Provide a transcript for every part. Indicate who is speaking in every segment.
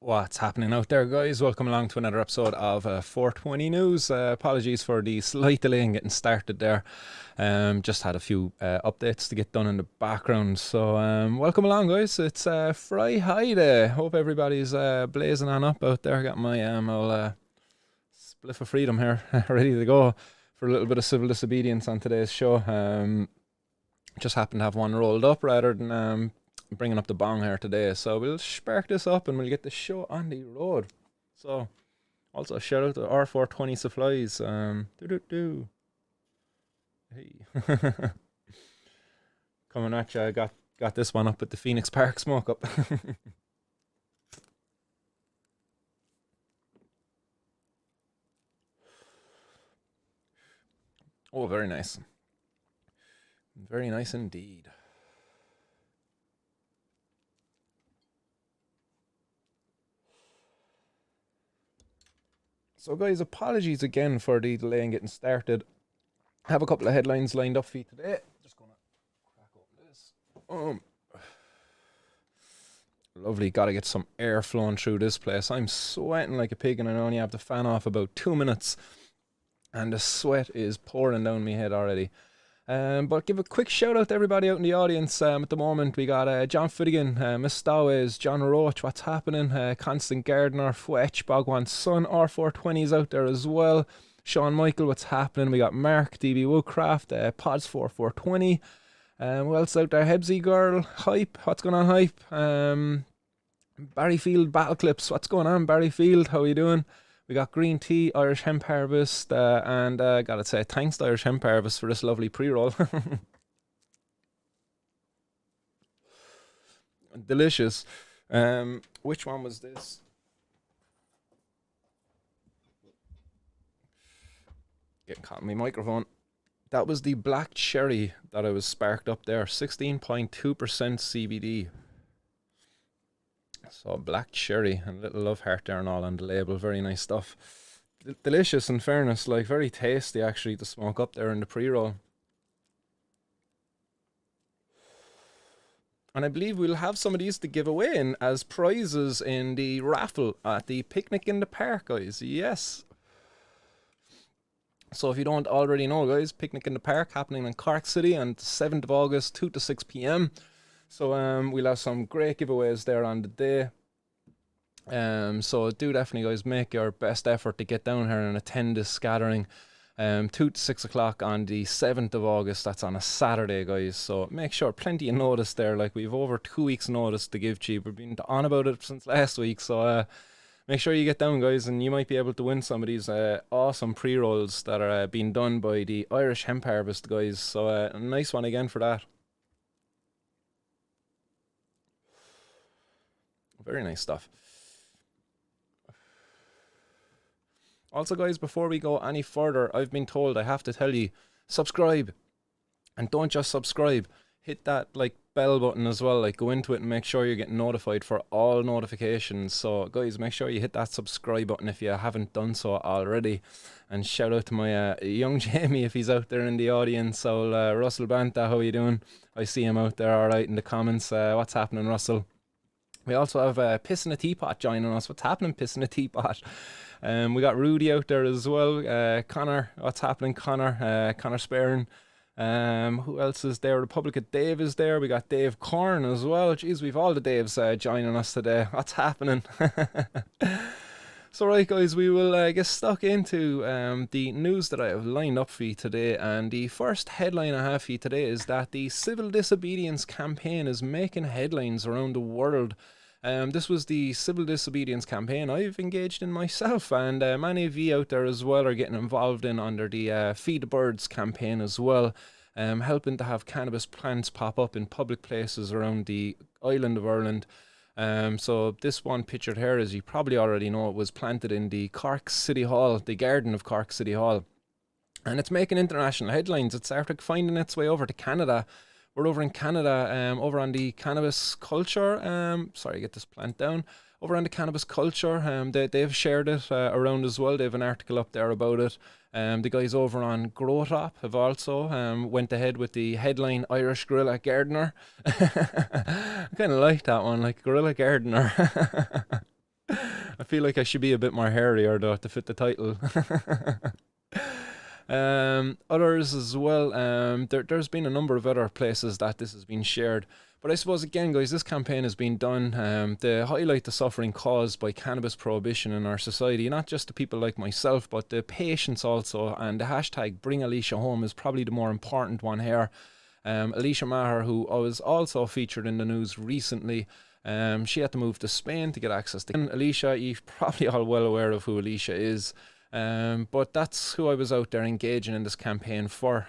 Speaker 1: What's happening out there, guys? Welcome along to another episode of 420 News. Apologies for the slight delay in getting started there. Just had a few updates to get done in the background. So, welcome along, guys. It's Fri-High-Day. Hope everybody's blazing on up out there. Got my old spliff of freedom here ready to go for a little bit of civil disobedience on today's show. Just happened to have one rolled up rather than bringing up the bong here today, so we'll spark this up and we'll get the show on the road. So also a shout out to R420 Supplies. Hey. Coming at you. I got this one up at the Phoenix Park smoke up. Oh, very nice, very nice indeed. So, guys, apologies again for the delay in getting started. I have a couple of headlines lined up for you today. Just gonna crack open this. Lovely. Gotta get some air flowing through this place. I'm sweating like a pig, and I only have the fan off about 2 minutes, and the sweat is pouring down my head already. But give a quick shout out to everybody out in the audience. At the moment, we got John Finnegan, Miss Stowes, John Roach, what's happening? Constant Gardener, Fwetch, Bogwan's son, R420's out there as well. Sean Michael, what's happening? We got Mark, DB Woodcraft, Pods4420. Who else out there? Hebsy Girl, Hype, what's going on, Hype? Barryfield Battle Clips, what's going on, Barryfield? How are you doing? We got Green Tea, Irish Hemp Harvest, and gotta say thanks to Irish Hemp Harvest for this lovely pre-roll. Delicious. Which one was this? Getting caught in my microphone. That was the black cherry that I was sparked up there. 16.2% CBD. So black cherry and little love heart there and all on the label. Very nice stuff. Delicious, in fairness, like very tasty actually to smoke up there in the pre-roll. And I believe we'll have some of these to give away in as prizes in the raffle at the picnic in the park, guys. Yes. So if you don't already know, guys, picnic in the park happening in Cork City on the 7th of August, 2 to 6 p.m. So we'll have some great giveaways there on the day. So do definitely, guys, make your best effort to get down here and attend this gathering. 2 to 6 o'clock on the 7th of August. That's on a Saturday, guys. So make sure, plenty of notice there. Like, we've over 2 weeks notice to give to you. We've been on about it since last week. So make sure you get down, guys, and you might be able to win some of these awesome pre-rolls that are being done by the Irish Hemp Harvest, guys. So a nice one again for that. Very nice stuff. Also, guys, before we go any further, I've been told I have to tell you, subscribe. And don't just subscribe. Hit that like bell button as well. Like, go into it and make sure you're getting notified for all notifications. So, guys, make sure you hit that subscribe button if you haven't done so already. And shout out to my young Jamie if he's out there in the audience. So, Russell Banta, how are you doing? I see him out there all right in the comments. What's happening, Russell? We also have Piss in a Teapot joining us. What's happening, Piss in a Teapot? We got Rudy out there as well. Connor, what's happening, Connor? Connor Sparing. Who else is there? Republic of Dave is there. We got Dave Corn as well. Jeez, we've all the Daves joining us today. What's happening? So right, guys, we will get stuck into the news that I have lined up for you today. And the first headline I have for you today is that the civil disobedience campaign is making headlines around the world. This was the civil disobedience campaign I've engaged in myself, and many of you out there as well are getting involved in under the Feed the Birds campaign as well, helping to have cannabis plants pop up in public places around the island of Ireland. So this one pictured here, as you probably already know, it was planted in the Cork City Hall, the garden of Cork City Hall. And it's making international headlines. It's started finding its way over to Canada. We're over in Canada, over on the cannabis culture. Sorry, get this plant down. Over on the cannabis culture, they've shared it around as well. They have an article up there about it. The guys over on Growtop have also went ahead with the headline Irish Guerrilla Gardener. I kind of like that one, like Guerrilla Gardener. I feel like I should be a bit more hairier though to fit the title. Others as well. There's been a number of other places that this has been shared. But I suppose again, guys, this campaign has been done to highlight the suffering caused by cannabis prohibition in our society. Not just the people like myself, but the patients also. And the hashtag Bring Alicia Home is probably the more important one here. Alicia Maher, who was also featured in the news recently, she had to move to Spain to get access to Alicia. You're probably all well aware of who Alicia is. But that's who I was out there engaging in this campaign for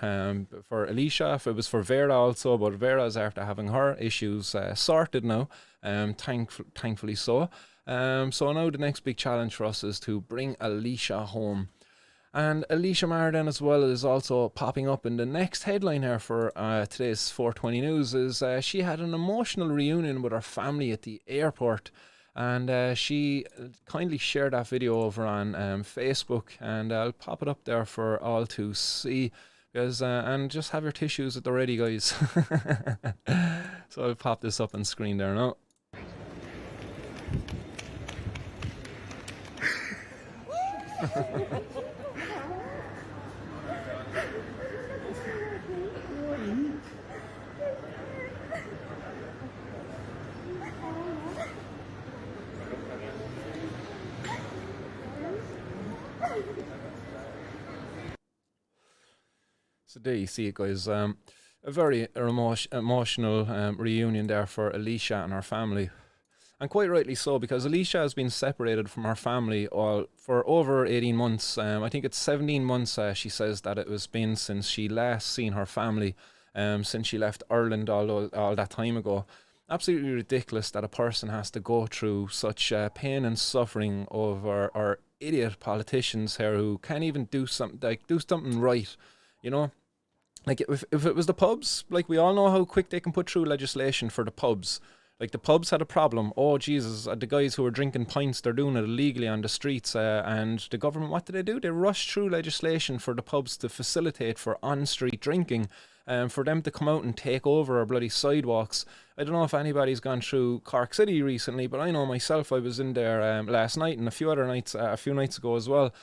Speaker 1: Alicia. If it was for Vera also, but Vera is after having her issues sorted now, thankfully so. So now the next big challenge for us is to bring Alicia home. And Alicia Marden as well is also popping up in the next headline here for today's 420 News. Is she had an emotional reunion with her family at the airport. And she kindly shared that video over on Facebook, and I'll pop it up there for all to see. Because and just have your tissues at the ready, guys. So I'll pop this up on screen there now. So there you see it, guys. A very emotional reunion there for Alicia and her family. And quite rightly so, because Alicia has been separated from her family for over 18 months. I think it's 17 months, she says, that it was been since she last seen her family, since she left Ireland all that time ago. Absolutely ridiculous that a person has to go through such pain and suffering over our idiot politicians here who can't even do something right, you know? Like, if it was the pubs, like, we all know how quick they can put through legislation for the pubs. Like, the pubs had a problem. Oh, Jesus, the guys who are drinking pints, they're doing it illegally on the streets. And the government, what did they do? They rushed through legislation for the pubs to facilitate for on-street drinking. For them to come out and take over our bloody sidewalks. I don't know if anybody's gone through Cork City recently, but I know myself, I was in there last night and a few nights ago as well.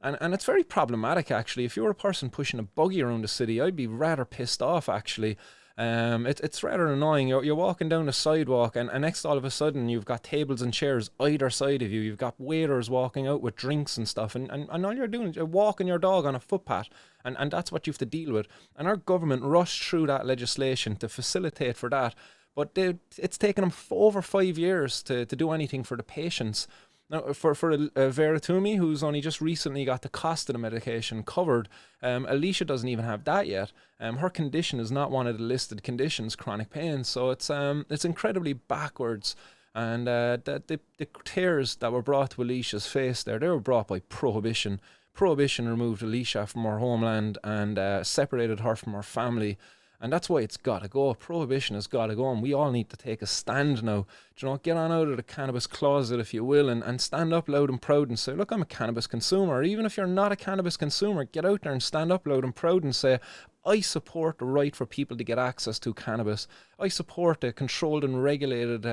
Speaker 1: And it's very problematic, actually. If you're a person pushing a buggy around the city, I'd be rather pissed off, actually. It's rather annoying. You're walking down the sidewalk, and next all of a sudden you've got tables and chairs either side of you. You've got waiters walking out with drinks and stuff, and all you're doing is you're walking your dog on a footpath, and that's what you have to deal with. And our government rushed through that legislation to facilitate for that, but it's taken them over 5 years to do anything for the patients. Now, for Vera Toomey, who's only just recently got the cost of the medication covered, Alicia doesn't even have that yet. Her condition is not one of the listed conditions, chronic pain, so it's incredibly backwards. And the tears that were brought to Alicia's face there, they were brought by prohibition. Prohibition removed Alicia from her homeland and separated her from her family. And that's why it's got to go. Prohibition has got to go, and we all need to take a stand now. Do you know, get on out of the cannabis closet, if you will, and stand up loud and proud and say, look, I'm a cannabis consumer. Or even if you're not a cannabis consumer, get out there and stand up loud and proud and say, I support the right for people to get access to cannabis. I support a controlled and regulated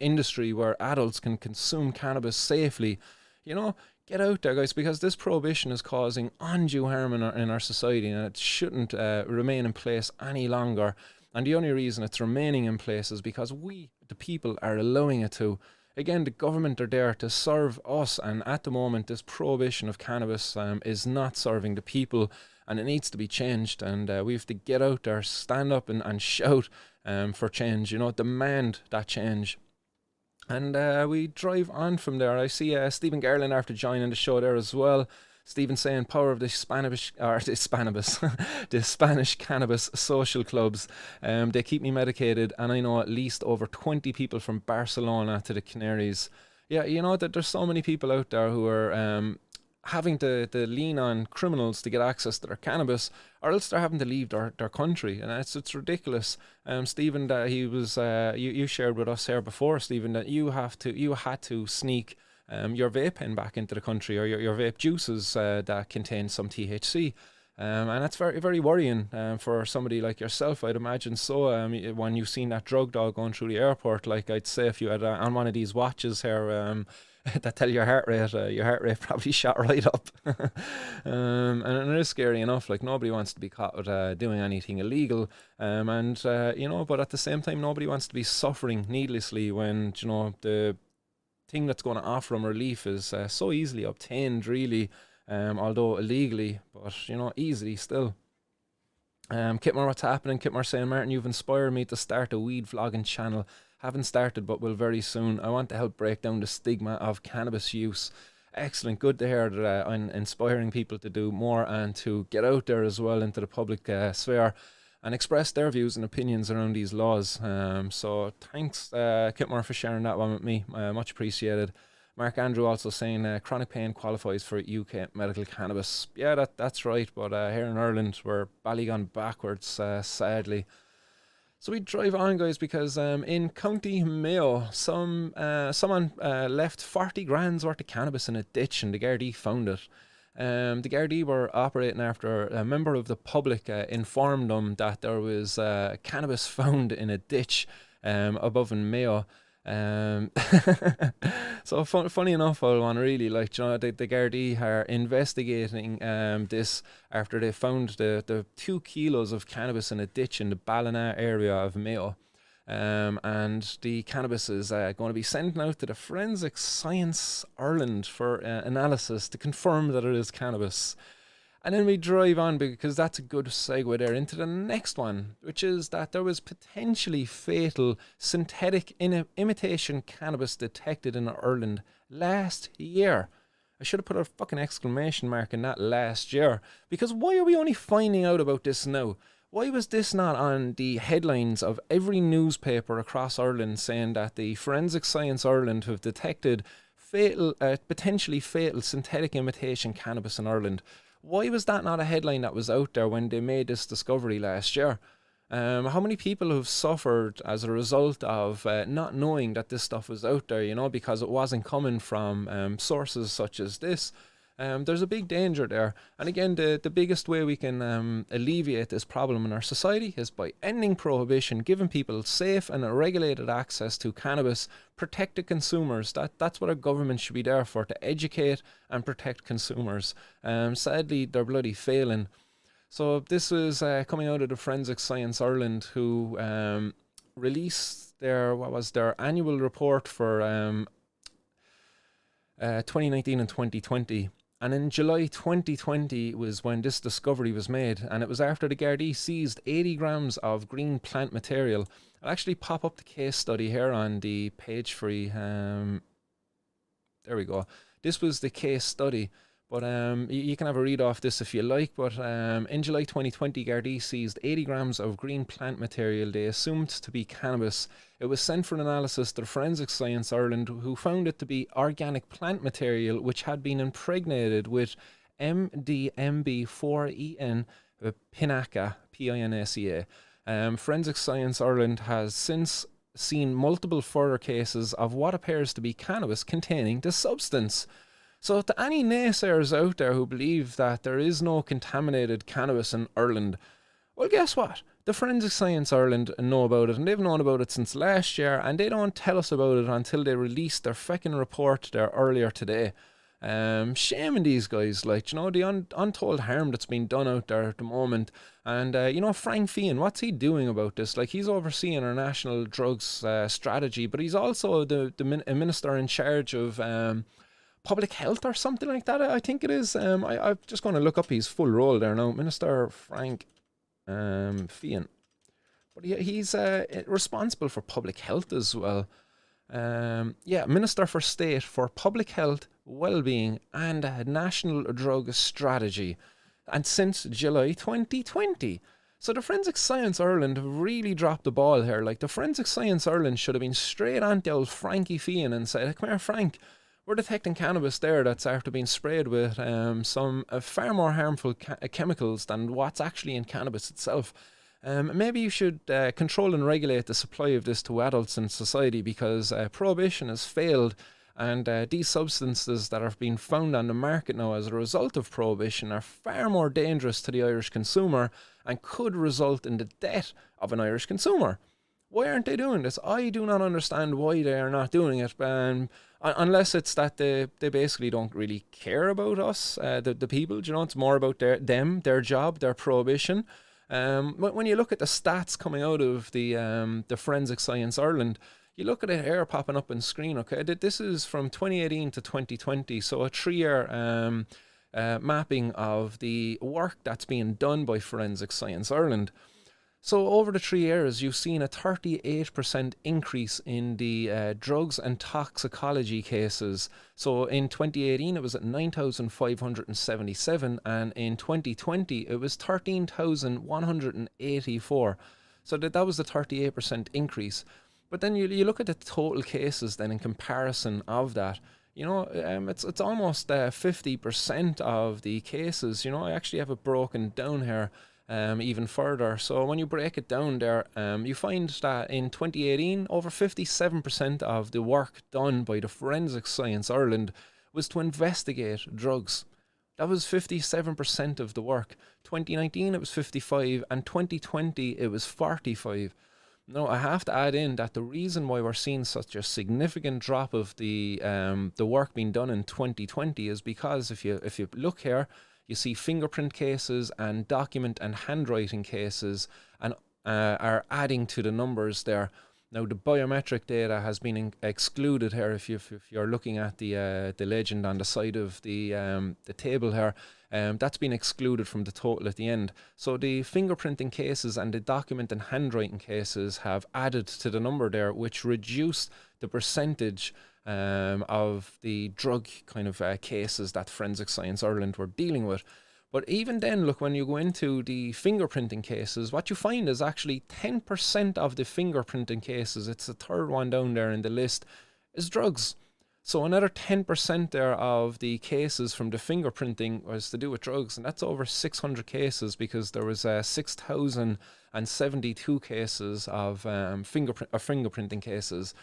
Speaker 1: industry where adults can consume cannabis safely. You know, get out there, guys, because this prohibition is causing undue harm in our society, and it shouldn't remain in place any longer. And the only reason it's remaining in place is because we, the people, are allowing it to. Again, the government are there to serve us, and at the moment this prohibition of cannabis is not serving the people, and it needs to be changed. And we have to get out there, stand up and shout for change, you know, demand that change. And we drive on from there. I see Stephen Garland after joining the show there as well. Stephen saying, power of the Spanish cannabis social clubs. They keep me medicated, and I know at least over 20 people from Barcelona to the Canaries. Yeah, you know that there's so many people out there who are having to lean on criminals to get access to their cannabis, or else they're having to leave their country, and it's ridiculous. Stephen, that he was you shared with us here before, Stephen, that you had to sneak your vape pen back into the country, or your vape juices that contain some THC. And that's very, very worrying for somebody like yourself, I'd imagine. So when you've seen that drug dog going through the airport, like I'd say, if you had on one of these watches here, that tell your heart rate probably shot right up. And it is scary enough. Like, nobody wants to be caught with doing anything illegal, and but at the same time, nobody wants to be suffering needlessly when the thing that's going to offer them relief is so easily obtained, really, although illegally, but easily still. Kitmar, what's happening? Kitmar saying, Martin, you've inspired me to start a weed vlogging channel. Haven't started, but will very soon. I want to help break down the stigma of cannabis use. Excellent. Good to hear that I'm inspiring people to do more and to get out there as well into the public sphere and express their views and opinions around these laws. So thanks, Kitmar, for sharing that one with me. Much appreciated. Mark Andrew also saying chronic pain qualifies for UK medical cannabis. Yeah, that's right, but here in Ireland we're gone backwards, sadly. So we drive on, guys, because in County Mayo, someone left 40 grand's worth of cannabis in a ditch and the Gardaí found it. The Gardaí were operating after a member of the public informed them that there was cannabis found in a ditch above in Mayo. So funny enough, I want to really the Gardaí are investigating this after they found the 2 kilos of cannabis in a ditch in the Ballina area of Mayo, and the cannabis is going to be sent out to the Forensic Science Ireland for analysis to confirm that it is cannabis. And then we drive on, because that's a good segue there into the next one, which is that there was potentially fatal synthetic imitation cannabis detected in Ireland last year. I should have put a fucking exclamation mark in that last year, because why are we only finding out about this now? Why was this not on the headlines of every newspaper across Ireland saying that the Forensic Science Ireland have detected potentially fatal synthetic imitation cannabis in Ireland? Why was that not a headline that was out there when they made this discovery last year? How many people have suffered as a result of not knowing that this stuff was out there, because it wasn't coming from sources such as this? There's a big danger there. And again, the biggest way we can alleviate this problem in our society is by ending prohibition, giving people safe and regulated access to cannabis, protect the consumers. That's what our government should be there for, to educate and protect consumers. Sadly, they're bloody failing. So this was coming out of the Forensic Science Ireland, who released their annual report for 2019 and 2020. And in July 2020 was when this discovery was made, and it was after the Gardaí seized 80 grams of green plant material. I'll actually pop up the case study here on the page free. There we go. This was the case study, but you can have a read off this if you like. But in July 2020, Gardaí seized 80 grams of green plant material they assumed to be cannabis. It was sent for analysis to the Forensic Science Ireland, who found it to be organic plant material which had been impregnated with MDMB4EN Pinaca, P-I-N-A-C-A. Forensic Science Ireland has since seen multiple further cases of what appears to be cannabis containing the substance. So to any naysayers out there who believe that there is no contaminated cannabis in Ireland, well, guess what? The Forensic Science Ireland know about it, and they've known about it since last year, and they don't tell us about it until they released their fucking report there earlier today. Shame on these guys, the untold harm that's been done out there at the moment. And Frank Fian, what's he doing about this? He's overseeing our national drugs strategy, but he's also the minister in charge of public health or something like that, I think it is. I'm just going to look up his full role there now. Minister Frank Fian. But he's responsible for public health as well. Minister for State for Public Health, Wellbeing and National Drug Strategy, and since July 2020. So the Forensic Science Ireland have really dropped the ball here. The Forensic Science Ireland should have been straight on to old Frankie Fian and said, come here, Frank, we're detecting cannabis there that's after being sprayed with some far more harmful chemicals than what's actually in cannabis itself. Maybe you should control and regulate the supply of this to adults in society, because prohibition has failed, and these substances that are being found on the market now as a result of prohibition are far more dangerous to the Irish consumer and could result in the death of an Irish consumer. Why aren't they doing this? I do not understand why they are not doing it. Unless it's that they basically don't really care about us, the people. You know, it's more about their job, their prohibition. When you look at the stats coming out of the Forensic Science Ireland, you look at it here popping up on screen. Okay, this is from 2018 to 2020, so a 3-year mapping of the work that's being done by Forensic Science Ireland. So over the 3 years, you've seen a 38% increase in the drugs and toxicology cases. So in 2018, it was at 9,577, and in 2020, it was 13,184. So that was the 38% increase. But then you look at the total cases then in comparison of that. You know, it's almost 50% of the cases. You know, I actually have it broken down here. Even further. So when you break it down there, you find that in 2018, over 57% of the work done by the Forensic Science Ireland was to investigate drugs. That was 57% of the work. 2019 it was 55, and 2020 it was 45. Now I have to add in that the reason why we're seeing such a significant drop of the work being done in 2020 is because if you look here, you see fingerprint cases and document and handwriting cases, and are adding to the numbers there. Now the biometric data has been excluded here. If you're looking at the legend on the side of the table here, that's been excluded from the total at the end. So the fingerprinting cases and the document and handwriting cases have added to the number there, which reduced the percentage of the drug kind of cases that Forensic Science Ireland were dealing with. But even then, look, when you go into the fingerprinting cases, what you find is actually 10% of the fingerprinting cases, it's the third one down there in the list, is drugs. So another 10% there of the cases from the fingerprinting was to do with drugs, and that's over 600 cases, because there was 6,072 cases of fingerprinting cases.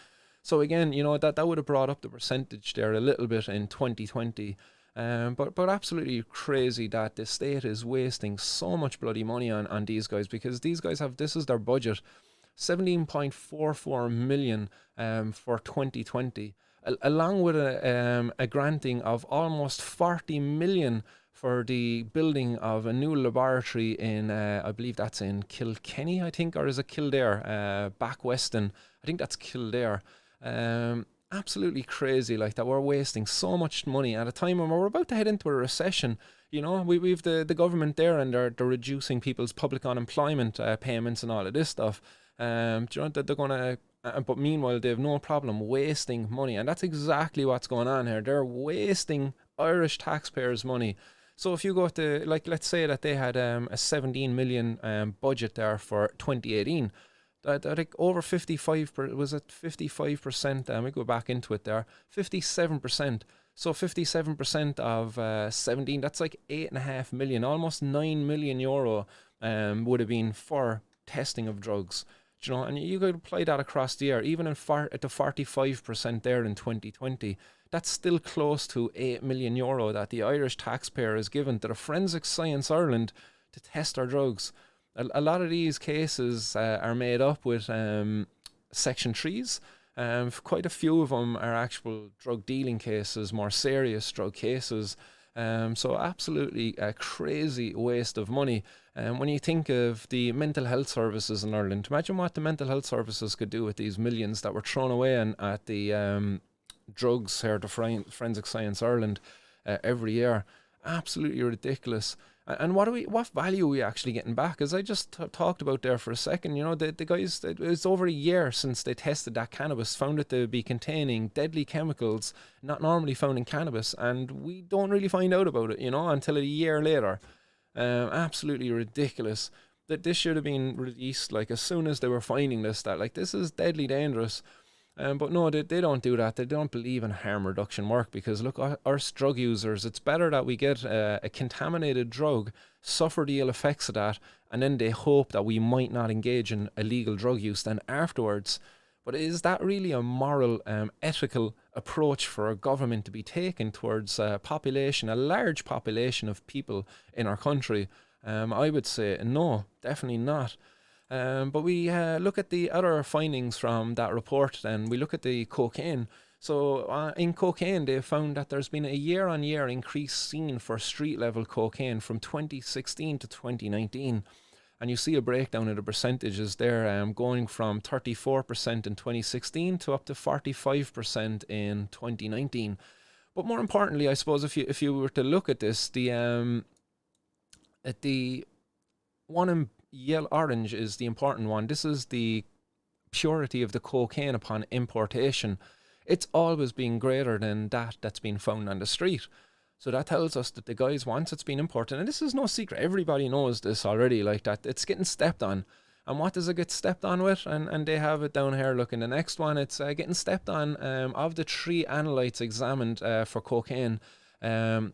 Speaker 1: So again, you know, that would have brought up the percentage there a little bit in 2020. But absolutely crazy that the state is wasting so much bloody money on these guys, because these guys this is their budget, 17.44 million for 2020, along with a granting of almost 40 million for the building of a new laboratory in, I believe that's in Kilkenny, I think, or is it Kildare, back Weston, I think that's Kildare. Absolutely crazy, like, that we're wasting so much money at a time when we're about to head into a recession. You know, we've the government there, and they're reducing people's public unemployment payments and all of this stuff. Do you know that they're gonna? But meanwhile, they have no problem wasting money, and that's exactly what's going on here. They're wasting Irish taxpayers' money. So if you go to, like, let's say that they had a 17 million budget there for 2018. I think over 55, was it 55%? We go back into it there, 57%. So 57% of 17, that's like 8.5 million, almost 9 million euro would have been for testing of drugs. You know, and you could apply that across the year, even at the 45% there in 2020. That's still close to 8 million euro that the Irish taxpayer is given to the Forensic Science Ireland to test our drugs. A lot of these cases are made up with Section 3s. Quite a few of them are actual drug dealing cases, more serious drug cases. So absolutely a crazy waste of money. When you think of the mental health services in Ireland, imagine what the mental health services could do with these millions that were thrown away at the drugs here, the Forensic Science Ireland every year. Absolutely ridiculous. And what value are we actually getting back? As I just talked about there for a second, you know, the guys, it's over a year since they tested that cannabis, found it to be containing deadly chemicals not normally found in cannabis, and we don't really find out about it, you know, until a year later. Absolutely ridiculous. That this should have been released, like, as soon as they were finding this, that, like, this is deadly dangerous. But no, they don't do that. They don't believe in harm reduction work, because look, us drug users, it's better that we get a contaminated drug, suffer the ill effects of that, and then they hope that we might not engage in illegal drug use then afterwards. But is that really a moral, ethical approach for a government to be taken towards a large population of people in our country? I would say no, definitely not. But we look at the other findings from that report, and we look at the cocaine. So in cocaine, they found that there's been a year-on-year increase seen for street-level cocaine from 2016 to 2019. And you see a breakdown of the percentages there, going from 34% in 2016 to up to 45% in 2019. But more importantly, I suppose if you were to look at this, at the one in yellow orange is the important one. This is the purity of the cocaine upon importation. It's always been greater than that's been found on the street. So that tells us that the guys, once it's been imported, and this is no secret, everybody knows this already, like that it's getting stepped on. And what does it get stepped on with? And they have it down here. Look, in the next one, it's getting stepped on of the 3 analytes examined for cocaine. Oh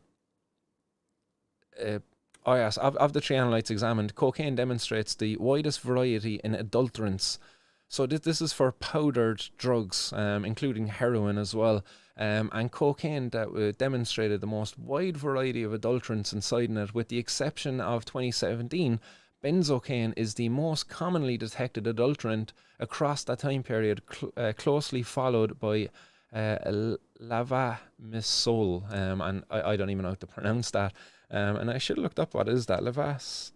Speaker 1: yes, of the 3 analytes examined, cocaine demonstrates the widest variety in adulterants. So this is for powdered drugs, including heroin as well. And cocaine that demonstrated the most wide variety of adulterants inside in it, with the exception of 2017. Benzocaine is the most commonly detected adulterant across that time period, closely followed by lavamisole. And I don't even know how to pronounce that. And I should have looked up what is that. Lavas.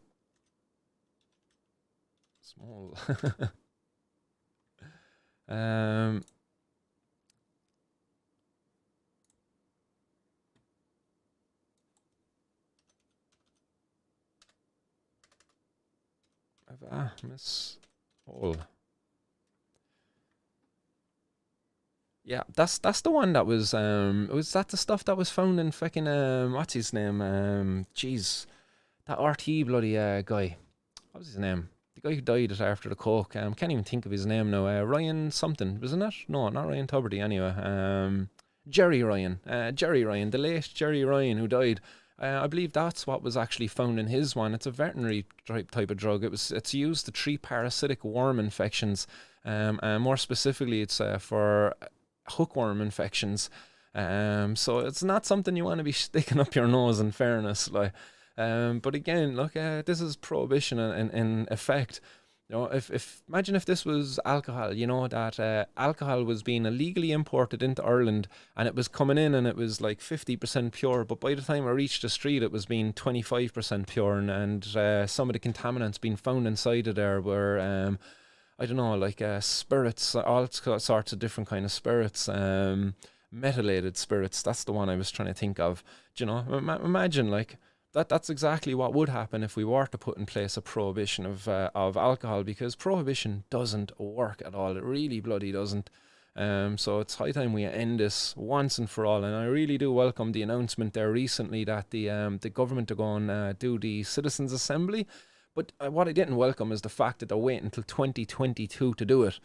Speaker 1: Small. Miss Hall. Yeah, that's the one that was that the stuff that was found in fucking what's his name? Jeez, that RT bloody guy. What was his name? The guy who died after the coke. Can't even think of his name now. Ryan something, wasn't it? No, not Ryan Tuberty anyway. Jerry Ryan. Jerry Ryan, the late Jerry Ryan who died. I believe that's what was actually found in his one. It's a veterinary type of drug. It's used to treat parasitic worm infections. And more specifically, it's for hookworm infections. So it's not something you want to be sticking up your nose, in fairness. Like, but again, look, this is prohibition in effect. You know, if imagine if this was alcohol, you know, that alcohol was being illegally imported into Ireland, and it was coming in and it was like 50% pure, but by the time I reached the street it was being 25% pure, and some of the contaminants being found inside of there were I don't know, like spirits, all sorts of different kind of spirits, methylated spirits. That's the one I was trying to think of. Do you know, imagine like that's exactly what would happen if we were to put in place a prohibition of alcohol, because prohibition doesn't work at all. It really bloody doesn't. So it's high time we end this once and for all. And I really do welcome the announcement there recently that the government are going to do the Citizens' Assembly. But what I didn't welcome is the fact that they're waiting until 2022 to do it.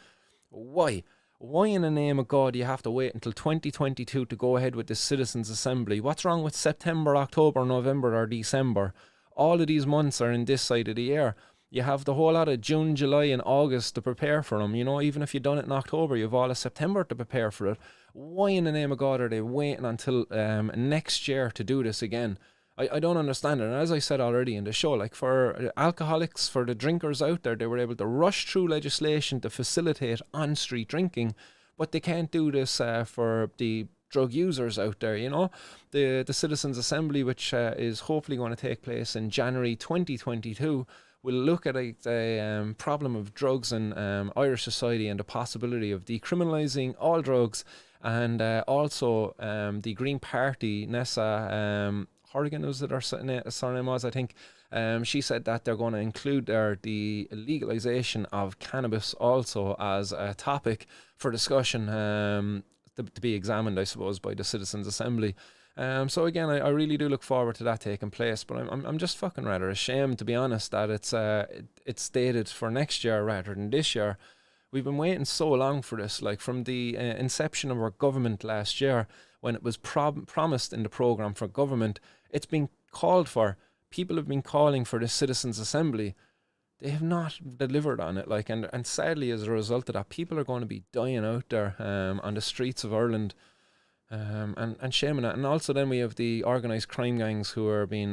Speaker 1: Why? Why in the name of God do you have to wait until 2022 to go ahead with the Citizens' Assembly? What's wrong with September, October, November or December? All of these months are in this side of the year. You have the whole lot of June, July and August to prepare for them. You know, even if you've done it in October, you've all of September to prepare for it. Why in the name of God are they waiting until next year to do this again? I don't understand it. And as I said already in the show, like for alcoholics, for the drinkers out there, they were able to rush through legislation to facilitate on-street drinking, but they can't do this for the drug users out there, you know. The Citizens' Assembly, which is hopefully going to take place in January 2022, will look at the problem of drugs in Irish society and the possibility of decriminalising all drugs, and also the Green Party, Nessa Horrigan, was it her surname was, I think. She said that they're going to include the legalization of cannabis also as a topic for discussion, to be examined, I suppose, by the Citizens' Assembly. So again, I really do look forward to that taking place, but I'm just fucking rather ashamed, to be honest, that it's stated for next year rather than this year. We've been waiting so long for this, like from the inception of our government last year, when it was promised in the programme for government. It's been called for. People have been calling for the Citizens' Assembly. They have not delivered on it, like, and sadly, as a result of that, people are going to be dying out there on the streets of Ireland, and shaming it. And also then we have the organised crime gangs who are being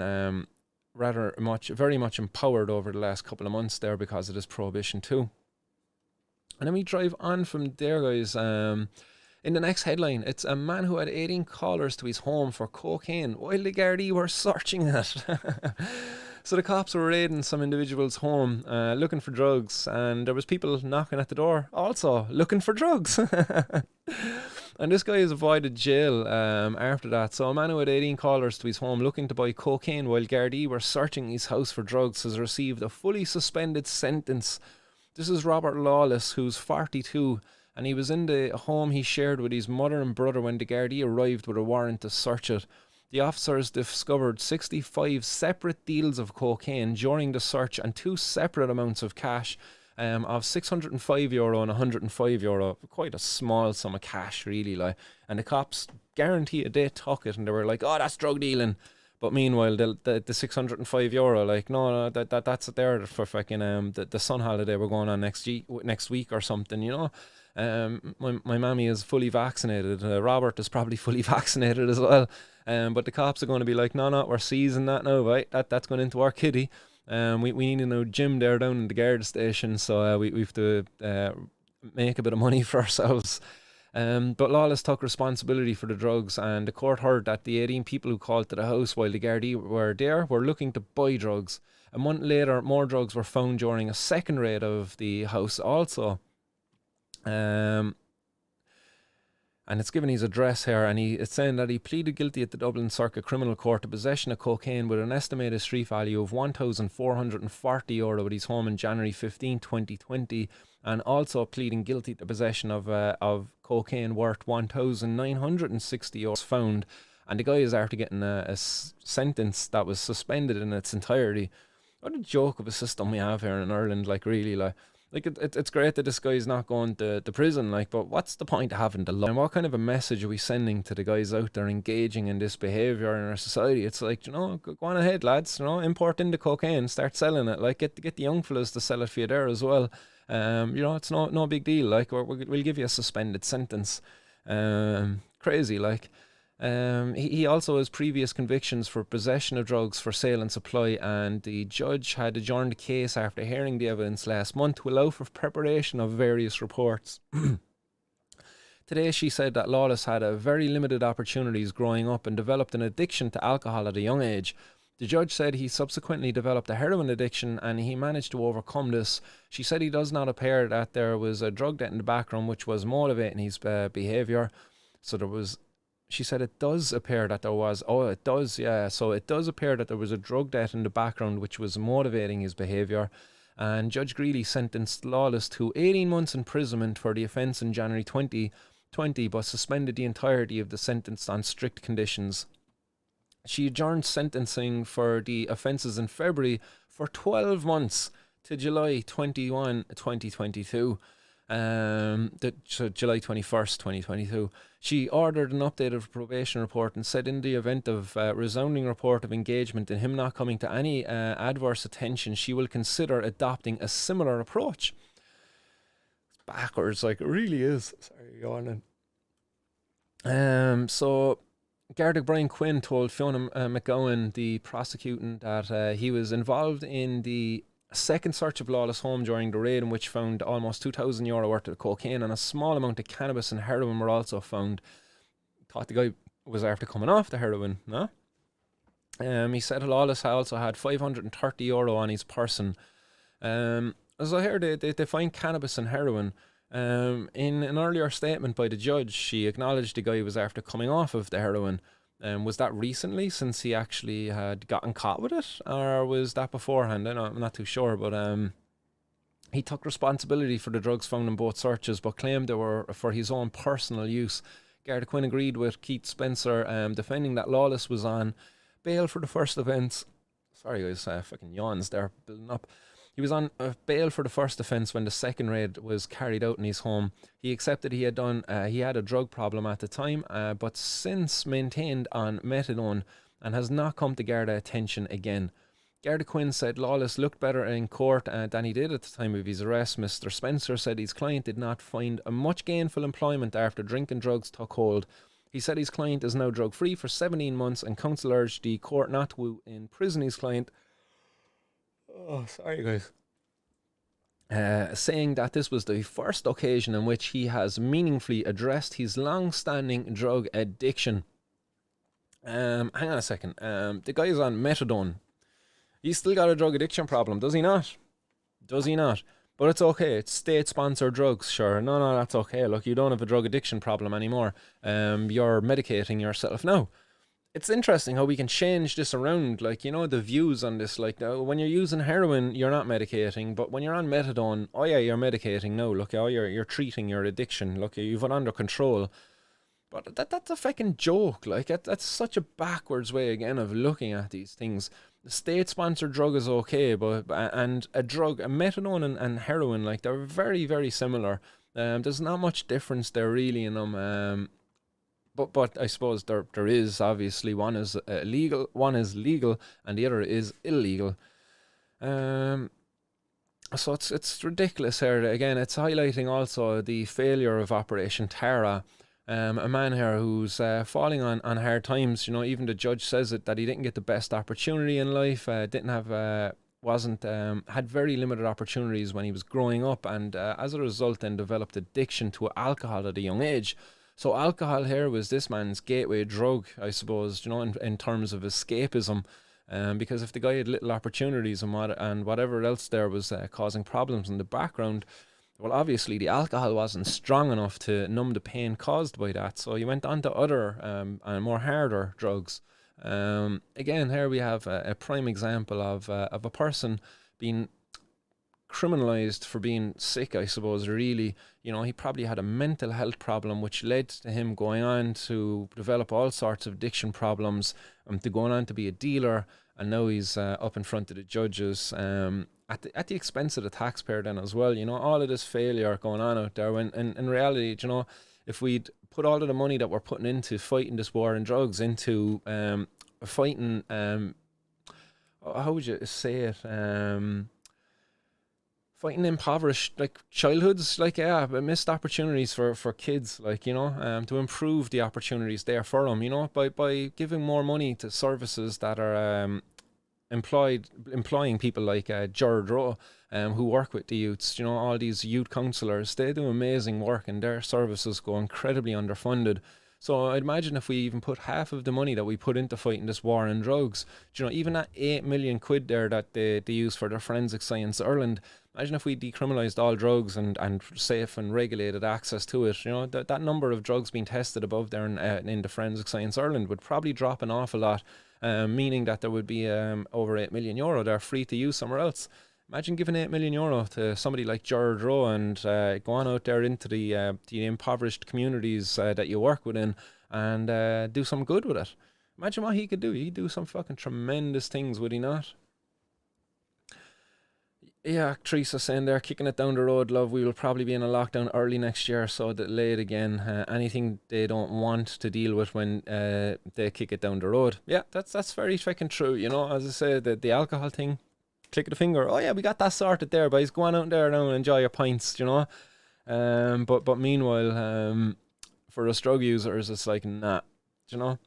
Speaker 1: very much empowered over the last couple of months there because of this prohibition too. And then we drive on from there, guys. In the next headline, it's a man who had 18 callers to his home for cocaine while the Gardaí were searching it. So the cops were raiding some individual's home looking for drugs, and there was people knocking at the door also looking for drugs. And this guy has avoided jail after that. So a man who had 18 callers to his home looking to buy cocaine while Gardaí were searching his house for drugs has received a fully suspended sentence. This is Robert Lawless, who's 42, and he was in the home he shared with his mother and brother when the Gardaí arrived with a warrant to search it. The officers discovered 65 separate deals of cocaine during the search and 2 separate amounts of cash of €605 and €105. Quite a small sum of cash, really. And the cops guaranteed they took it, and they were like, "Oh, that's drug dealing." But meanwhile, the €605, like, no, that's there for fucking the sun holiday we're going on next week or something, you know. My mammy is fully vaccinated. Robert is probably fully vaccinated as well. But the cops are going to be like, no, we're seizing that now, right? That's going into our kitty. We need a new gym there down in the Garda station, so we have to make a bit of money for ourselves. But Lawless took responsibility for the drugs, and the court heard that the 18 people who called to the house while the Gardaí were there were looking to buy drugs. A month later, more drugs were found during a second raid of the house also. And it's given his address here, and it's saying that he pleaded guilty at the Dublin Circuit Criminal Court to possession of cocaine with an estimated street value of €1,440 at his home in January 15, 2020, and also pleading guilty to possession of cocaine worth €1,960 found. And the guy is after getting a sentence that was suspended in its entirety. What a joke of a system we have here in Ireland, like, really, like it's great that this guy's not going to prison, like, but what's the point of having the law? And what kind of a message are we sending to the guys out there engaging in this behaviour in our society? It's like, you know, go on ahead, lads, you know, import in the cocaine, start selling it, like, get the young fellas to sell it for you there as well. You know, it's no big deal, like, we'll give you a suspended sentence. Crazy, like. He also has previous convictions for possession of drugs for sale and supply, and the judge had adjourned the case after hearing the evidence last month to allow for preparation of various reports. Today she said that Lawless had a very limited opportunities growing up and developed an addiction to alcohol at a young age. The judge said he subsequently developed a heroin addiction and he managed to overcome this. She said he does not appear that there was a drug debt in the background which was motivating his behaviour. She said it does appear that there was, it does, yeah. So it does appear that there was a drug debt in the background which was motivating his behaviour. And Judge Greeley sentenced Lawless to 18 months imprisonment for the offence in January 2020, but suspended the entirety of the sentence on strict conditions. She adjourned sentencing for the offences in February for 12 months to July 21, 2022. July 21st, 2022. She ordered an updated probation report and said in the event of resounding report of engagement and him not coming to any adverse attention, she will consider adopting a similar approach. It's backwards, like, it really is. Sorry, yawning. So Garda Brian Quinn told Fiona McGowan, the prosecutant, that he was involved in the second search of Lawless' home during the raid, in which found almost €2,000 worth of cocaine and a small amount of cannabis and heroin were also found. Thought the guy was after coming off the heroin, no? He said Lawless also had €530 on his person. As I heard, they find cannabis and heroin. In an earlier statement by the judge, she acknowledged the guy was after coming off of the heroin. Was that recently, since he actually had gotten caught with it, or was that beforehand? I'm not too sure, but he took responsibility for the drugs found in both searches, but claimed they were for his own personal use. Garda Quinn agreed with Keith Spencer, defending that Lawless was on bail for the first offence. Sorry guys, fucking yawns there building up. He was on bail for the first offence when the second raid was carried out in his home. He accepted he had a drug problem at the time, but since maintained on methadone and has not come to Garda attention again. Garda Quinn said Lawless looked better in court than he did at the time of his arrest. Mr. Spencer said his client did not find much gainful employment after drink and drugs took hold. He said his client is now drug-free for 17 months and counsel urged the court not to imprison his client Oh, sorry, guys. Saying that this was the first occasion in which he has meaningfully addressed his long-standing drug addiction. Hang on a second. The guy's on methadone. He's still got a drug addiction problem, does he not? Does he not? But it's okay. It's state-sponsored drugs, sure. No, that's okay. Look, you don't have a drug addiction problem anymore. You're medicating yourself now. It's interesting how we can change this around, like, you know, the views on this. Like, when you're using heroin, you're not medicating, but when you're on methadone, oh yeah, you're medicating now. Look, oh, you're treating your addiction. Look, you've it under control. But that's a fucking joke. Like, that's such a backwards way again of looking at these things. The state-sponsored drug is okay, but and a methadone and heroin, like, they're very, very similar. There's not much difference there really in them. But I suppose there is obviously one is legal, and the other is illegal. So it's ridiculous here. Again, it's highlighting also the failure of Operation Tara. A man here who's falling on hard times. You know, even the judge says it, that he didn't get the best opportunity in life. Had very limited opportunities when he was growing up, and as a result, then developed addiction to alcohol at a young age. So alcohol here was this man's gateway drug, I suppose, you know, in terms of escapism. Because if the guy had little opportunities and whatever else there was causing problems in the background, well, obviously the alcohol wasn't strong enough to numb the pain caused by that. So he went on to other and more harder drugs. Again, here we have a prime example of a person being criminalized for being sick, I suppose, really. You know, he probably had a mental health problem which led to him going on to develop all sorts of addiction problems, to going on to be a dealer, and now he's up in front of the judges at the expense of the taxpayer then as well. You know, all of this failure going on out there, when in reality, you know, if we'd put all of the money that we're putting into fighting this war on drugs into fighting, how would you say it, fighting impoverished, like, childhoods, like, yeah, but missed opportunities for kids, like, you know, to improve the opportunities there for them, you know, by giving more money to services that are employing people like Gerard Rowe, who work with the youths. You know, all these youth counsellors, they do amazing work, and their services go incredibly underfunded. So I'd imagine if we even put half of the money that we put into fighting this war on drugs, you know, even that 8 million quid there that they use for their forensic science Ireland, imagine if we decriminalised all drugs and safe and regulated access to it. You know, that number of drugs being tested above there in the forensic science Ireland would probably drop an awful lot, meaning that there would be over €8 million there free to use somewhere else. Imagine giving €8 million to somebody like Gerard Rowe and going out there into the impoverished communities that you work within and do some good with it. Imagine what he could do. He'd do some fucking tremendous things, would he not? Yeah, Teresa saying there, kicking it down the road, love. We will probably be in a lockdown early next year, so delayed again. Anything they don't want to deal with when they kick it down the road. Yeah, that's very fucking true. You know, as I say, the alcohol thing, click of the finger. Oh yeah, we got that sorted there, boys. Go on out there now and enjoy your pints. You know, but meanwhile, for us drug users, it's like, nah. You know,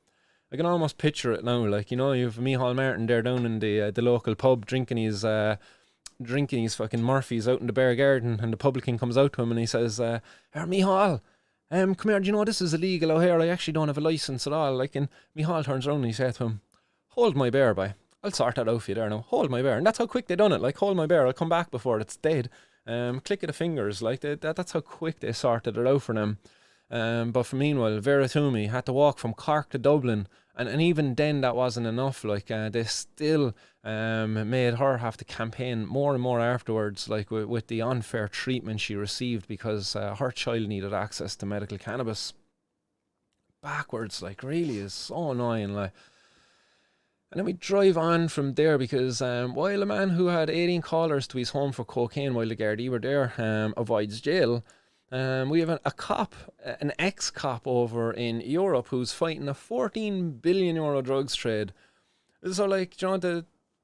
Speaker 1: I can almost picture it now. Like, you know, you've Micheál Martin there down in the local pub drinking his fucking Murphy's out in the bear garden, and the publican comes out to him and he says, "Here, Micheál, come here. Do you know this is illegal out here? I actually don't have a license at all." Like, and Micheál turns around and he said to him, "Hold my bear, boy. I'll sort that out for you there now. Hold my bear." And that's how quick they done it. Like, hold my bear, I'll come back before it's dead. Click of the fingers. Like, that's how quick they sorted it out for them. But for meanwhile, Vera Toomey had to walk from Cork to Dublin, and even then that wasn't enough. Like, they still made her have to campaign more and more afterwards, like with the unfair treatment she received because her child needed access to medical cannabis. Backwards, like, really is so annoying. Like, and then we drive on from there because while a man who had 18 callers to his home for cocaine while the Gardaí were there avoids jail, we have a cop, an ex-cop over in Europe who's fighting a €14 billion drugs trade. So, like, you know,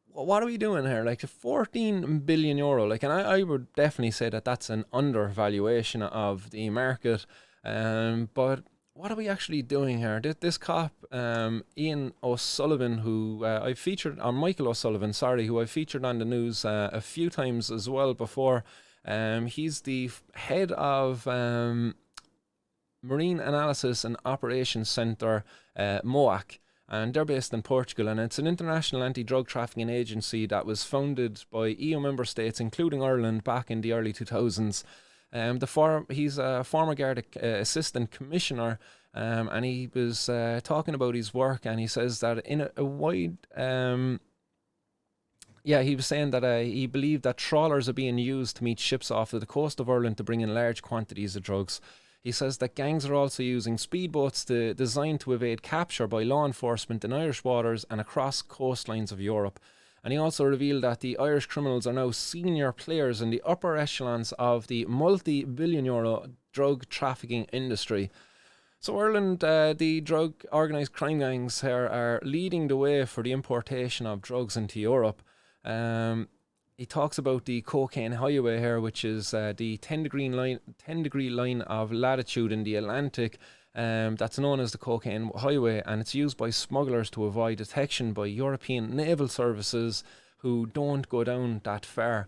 Speaker 1: what are we doing here? Like, €14 billion, like, and I would definitely say that that's an undervaluation of the market. But what are we actually doing here? This cop, Ian O'Sullivan, who I featured, or Michael O'Sullivan, sorry, who I featured on the news a few times as well before. He's the head of Marine Analysis and Operations Centre, MOAC, and they're based in Portugal, and it's an international anti-drug trafficking agency that was founded by EU member states, including Ireland, back in the early 2000s. He's a former Garda assistant commissioner, and he was talking about his work, and he says that in a wide... he was saying that he believed that trawlers are being used to meet ships off the coast of Ireland to bring in large quantities of drugs. He says that gangs are also using speedboats designed to evade capture by law enforcement in Irish waters and across coastlines of Europe. And he also revealed that the Irish criminals are now senior players in the upper echelons of the multi-billion euro drug trafficking industry. So Ireland, the drug organised crime gangs here are leading the way for the importation of drugs into Europe. He talks about the cocaine highway here, which is the 10-degree line of latitude in the Atlantic. That's known as the cocaine highway, and it's used by smugglers to avoid detection by European naval services who don't go down that far.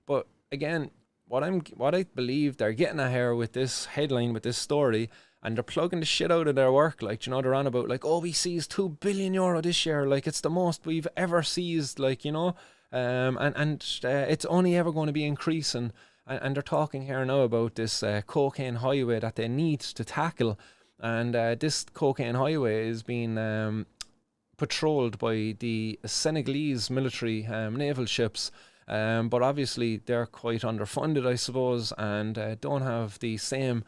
Speaker 1: But again, what I believe they're getting at here with this headline, with this story, and they're plugging the shit out of their work, like, you know, they're on about like, oh, we seized €2 billion this year, like it's the most we've ever seized, like, you know. It's only ever going to be increasing, and they're talking here now about this cocaine highway that they need to tackle, and this cocaine highway is being patrolled by the Senegalese military naval ships, but obviously they're quite underfunded, I suppose, and don't have the same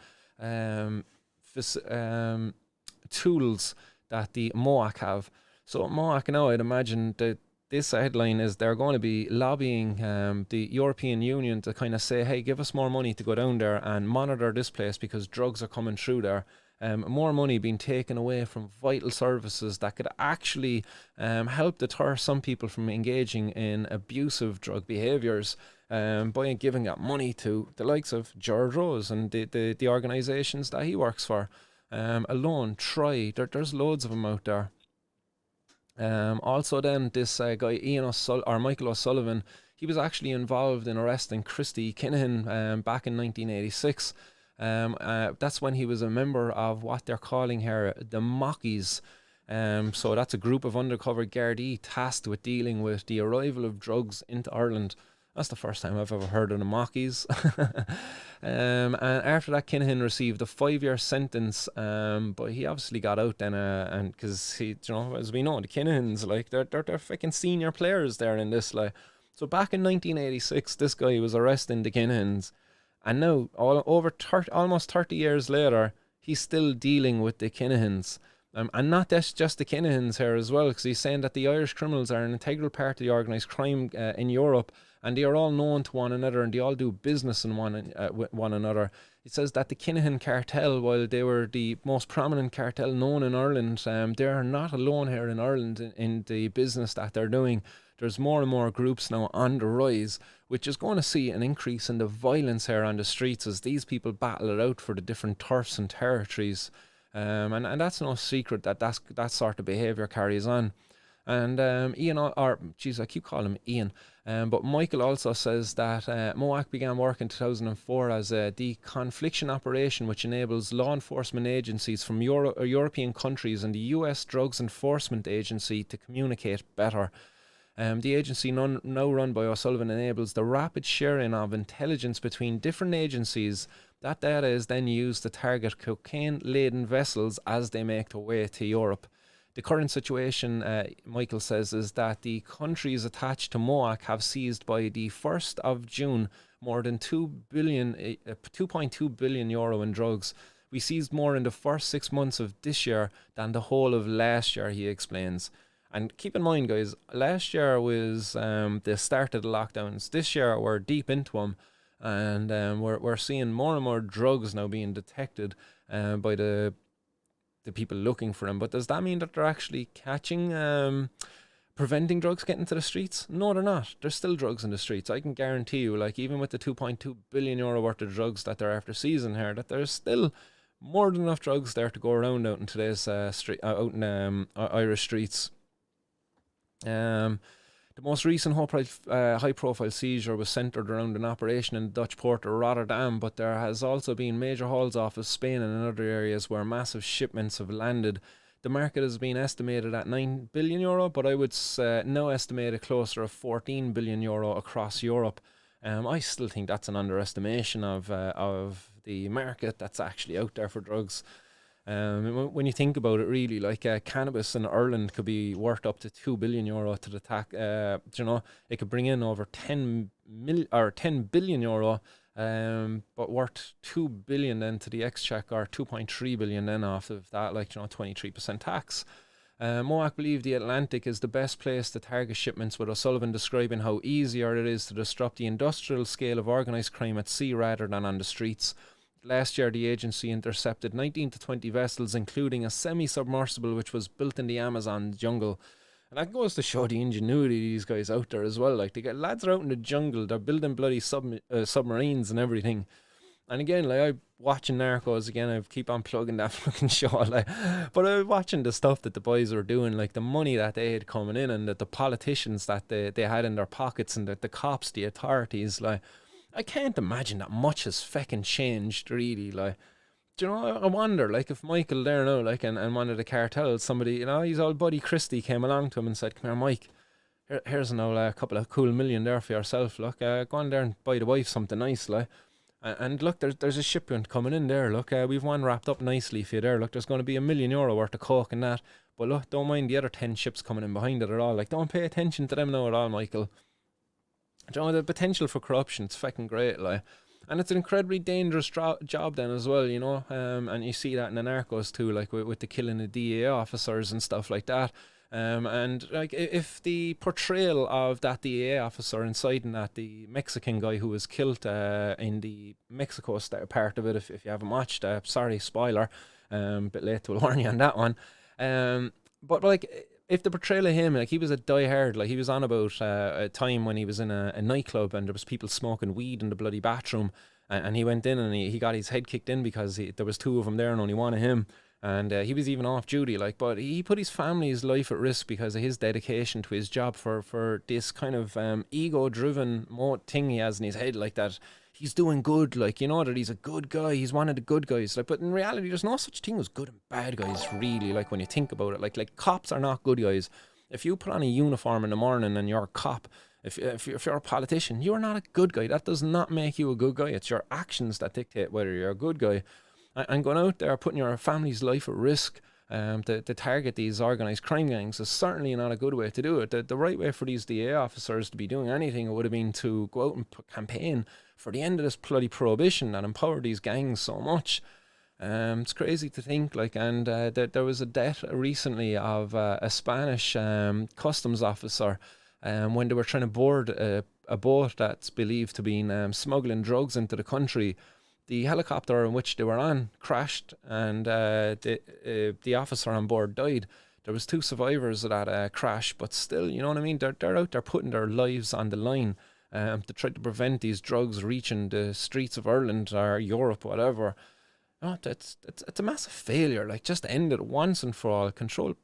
Speaker 1: tools that the MOAC have. So MOAC now, I'd imagine that this headline is they're going to be lobbying the European Union to kind of say, hey, give us more money to go down there and monitor this place because drugs are coming through there. More money being taken away from vital services that could actually help deter some people from engaging in abusive drug behaviours by giving that money to the likes of George Rose and the organisations that he works for. Alone, Try, there's loads of them out there. Also then this guy Michael O'Sullivan, he was actually involved in arresting Christy Kinahan back in 1986. That's when he was a member of what they're calling here the Mockies. So that's a group of undercover Gardaí tasked with dealing with the arrival of drugs into Ireland. That's the first time I've ever heard of the Mockies. And after that, Kinahan received a 5-year sentence, but he obviously got out then, and because he, you know, as we know, the Kinahans, like they're freaking senior players there in this, like. So back in 1986, this guy was arresting the Kinahans, and now almost 30 years later, he's still dealing with the Kinahans. And not just the Kinahans here as well, because he's saying that the Irish criminals are an integral part of the organised crime in Europe, and they are all known to one another, and they all do business with one another. It says that the Kinahan cartel, while they were the most prominent cartel known in Ireland, they are not alone here in Ireland in the business that they're doing. There's more and more groups now on the rise, which is going to see an increase in the violence here on the streets as these people battle it out for the different turfs and territories. And that's no secret that sort of behaviour carries on. And Ian, I keep calling him Ian, but Michael also says that MOAC began work in 2004 as a deconfliction operation which enables law enforcement agencies from European countries and the US Drugs Enforcement Agency to communicate better. The agency now run by O'Sullivan enables the rapid sharing of intelligence between different agencies. That data is then used to target cocaine-laden vessels as they make their way to Europe. The current situation, Michael says, is that the countries attached to MOAC have seized by the 1st of June more than 2.2 billion euro in drugs. We seized more in the first 6 months of this year than the whole of last year, he explains. And keep in mind, guys, last year was the start of the lockdowns. This year we're deep into them, and we're seeing more and more drugs now being detected by the people looking for them. But does that mean that they're actually catching, preventing drugs getting to the streets? No, they're not. There's still drugs in the streets. I can guarantee you, like even with the 2.2 billion euro worth of drugs that they're after seizing here, that there's still more than enough drugs there to go around out in today's out in Irish streets. The most recent high-profile seizure was centred around an operation in the Dutch port of Rotterdam, but there has also been major hauls off of Spain and in other areas where massive shipments have landed. The market has been estimated at €9 billion, but I would now estimate it closer to €14 billion across Europe. I still think that's an underestimation of the market that's actually out there for drugs. When you think about it, really, like cannabis in Ireland could be worth up to €2 billion to the tax. It could bring in over 10 billion but worth 2 billion then to the exchequer, or 2.3 billion then off of that, 23% tax. Moac believe the Atlantic is the best place to target shipments, with O'Sullivan describing how easier it is to disrupt the industrial scale of organised crime at sea rather than on the streets. Last year, the agency intercepted 19 to 20 vessels, including a semi-submersible which was built in the Amazon jungle. And that goes to show the ingenuity of these guys out there as well. Like, they get lads are out in the jungle, they're building bloody submarines and everything. And again, I'm watching Narcos again. I keep on plugging that fucking show. But I was watching the stuff that the boys were doing, like the money that they had coming in, and that the politicians that they had in their pockets, and that the cops, the authorities, I can't imagine that much has fucking changed, really. Do you know, I wonder, if Michael there now, and one of the cartels, somebody, his old buddy Christie came along to him and said, "Come here, Mike, here's now a couple of cool million there for yourself, look, go on there and buy the wife something nice, and look, there's a shipment coming in there, look, we've one wrapped up nicely for you there, look, there's going to be €1 million worth of coke and that, but look, don't mind the other 10 ships coming in behind it at all, don't pay attention to them now at all, Michael." Do you know, the potential for corruption, it's fucking great, and it's an incredibly dangerous job then as well, and you see that in the Narcos too, with the killing of DEA officers and stuff like that, and if the portrayal of that DEA officer inciting that, the Mexican guy who was killed in the Mexico part of it, if you haven't watched, sorry, spoiler, bit late to warn you on that one, but if the portrayal of him, he was a diehard, he was on about a time when he was in a nightclub and there was people smoking weed in the bloody bathroom, and he went in and he got his head kicked in because there was 2 of them there and only one of him, and he was even off duty, but he put his family's life at risk because of his dedication to his job for this kind of ego-driven thing he has in his head, that he's doing good, that he's a good guy, he's one of the good guys, but in reality there's no such thing as good and bad guys, really, when you think about it, like cops are not good guys. If you put on a uniform in the morning and you're a cop, if you're a politician, you're not a good guy. That does not make you a good guy. It's your actions that dictate whether you're a good guy. And going out there putting your family's life at risk to target these organised crime gangs is certainly not a good way to do it. The right way for these DA officers to be doing anything would have been to go out and campaign for the end of this bloody prohibition that empowered these gangs so much. It's crazy to think, and there was a death recently of a Spanish customs officer when they were trying to board a boat that's believed to be smuggling drugs into the country. The helicopter in which they were on crashed, and the officer on board died. There was 2 survivors of that crash, but still, you know what I mean? They're out there putting their lives on the line to try to prevent these drugs reaching the streets of Ireland or Europe, whatever. It's a massive failure. Just end it once and for all. Control,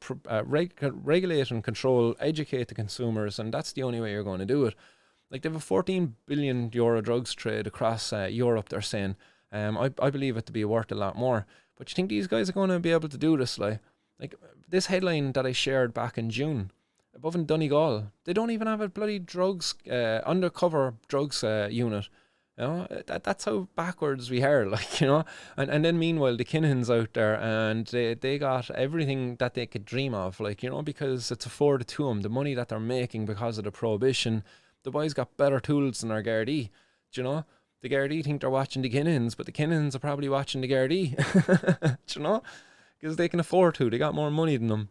Speaker 1: regulate and control, educate the consumers, and that's the only way you're going to do it. They have a €14 billion drugs trade across Europe, they're saying. I believe it to be worth a lot more. But you think these guys are going to be able to do this? This headline that I shared back in June, above in Donegal, they don't even have a bloody drugs, undercover drugs unit. That's how backwards we are, And then meanwhile, the Kinahans out there, and they got everything that they could dream of, because it's afforded to them, the money that they're making because of the prohibition. The boys got better tools than our Gardaí, do you know? The Gardaí think they're watching the Kinahans, but the Kinahans are probably watching the Gardaí, do you know? Because they can afford to, they got more money than them.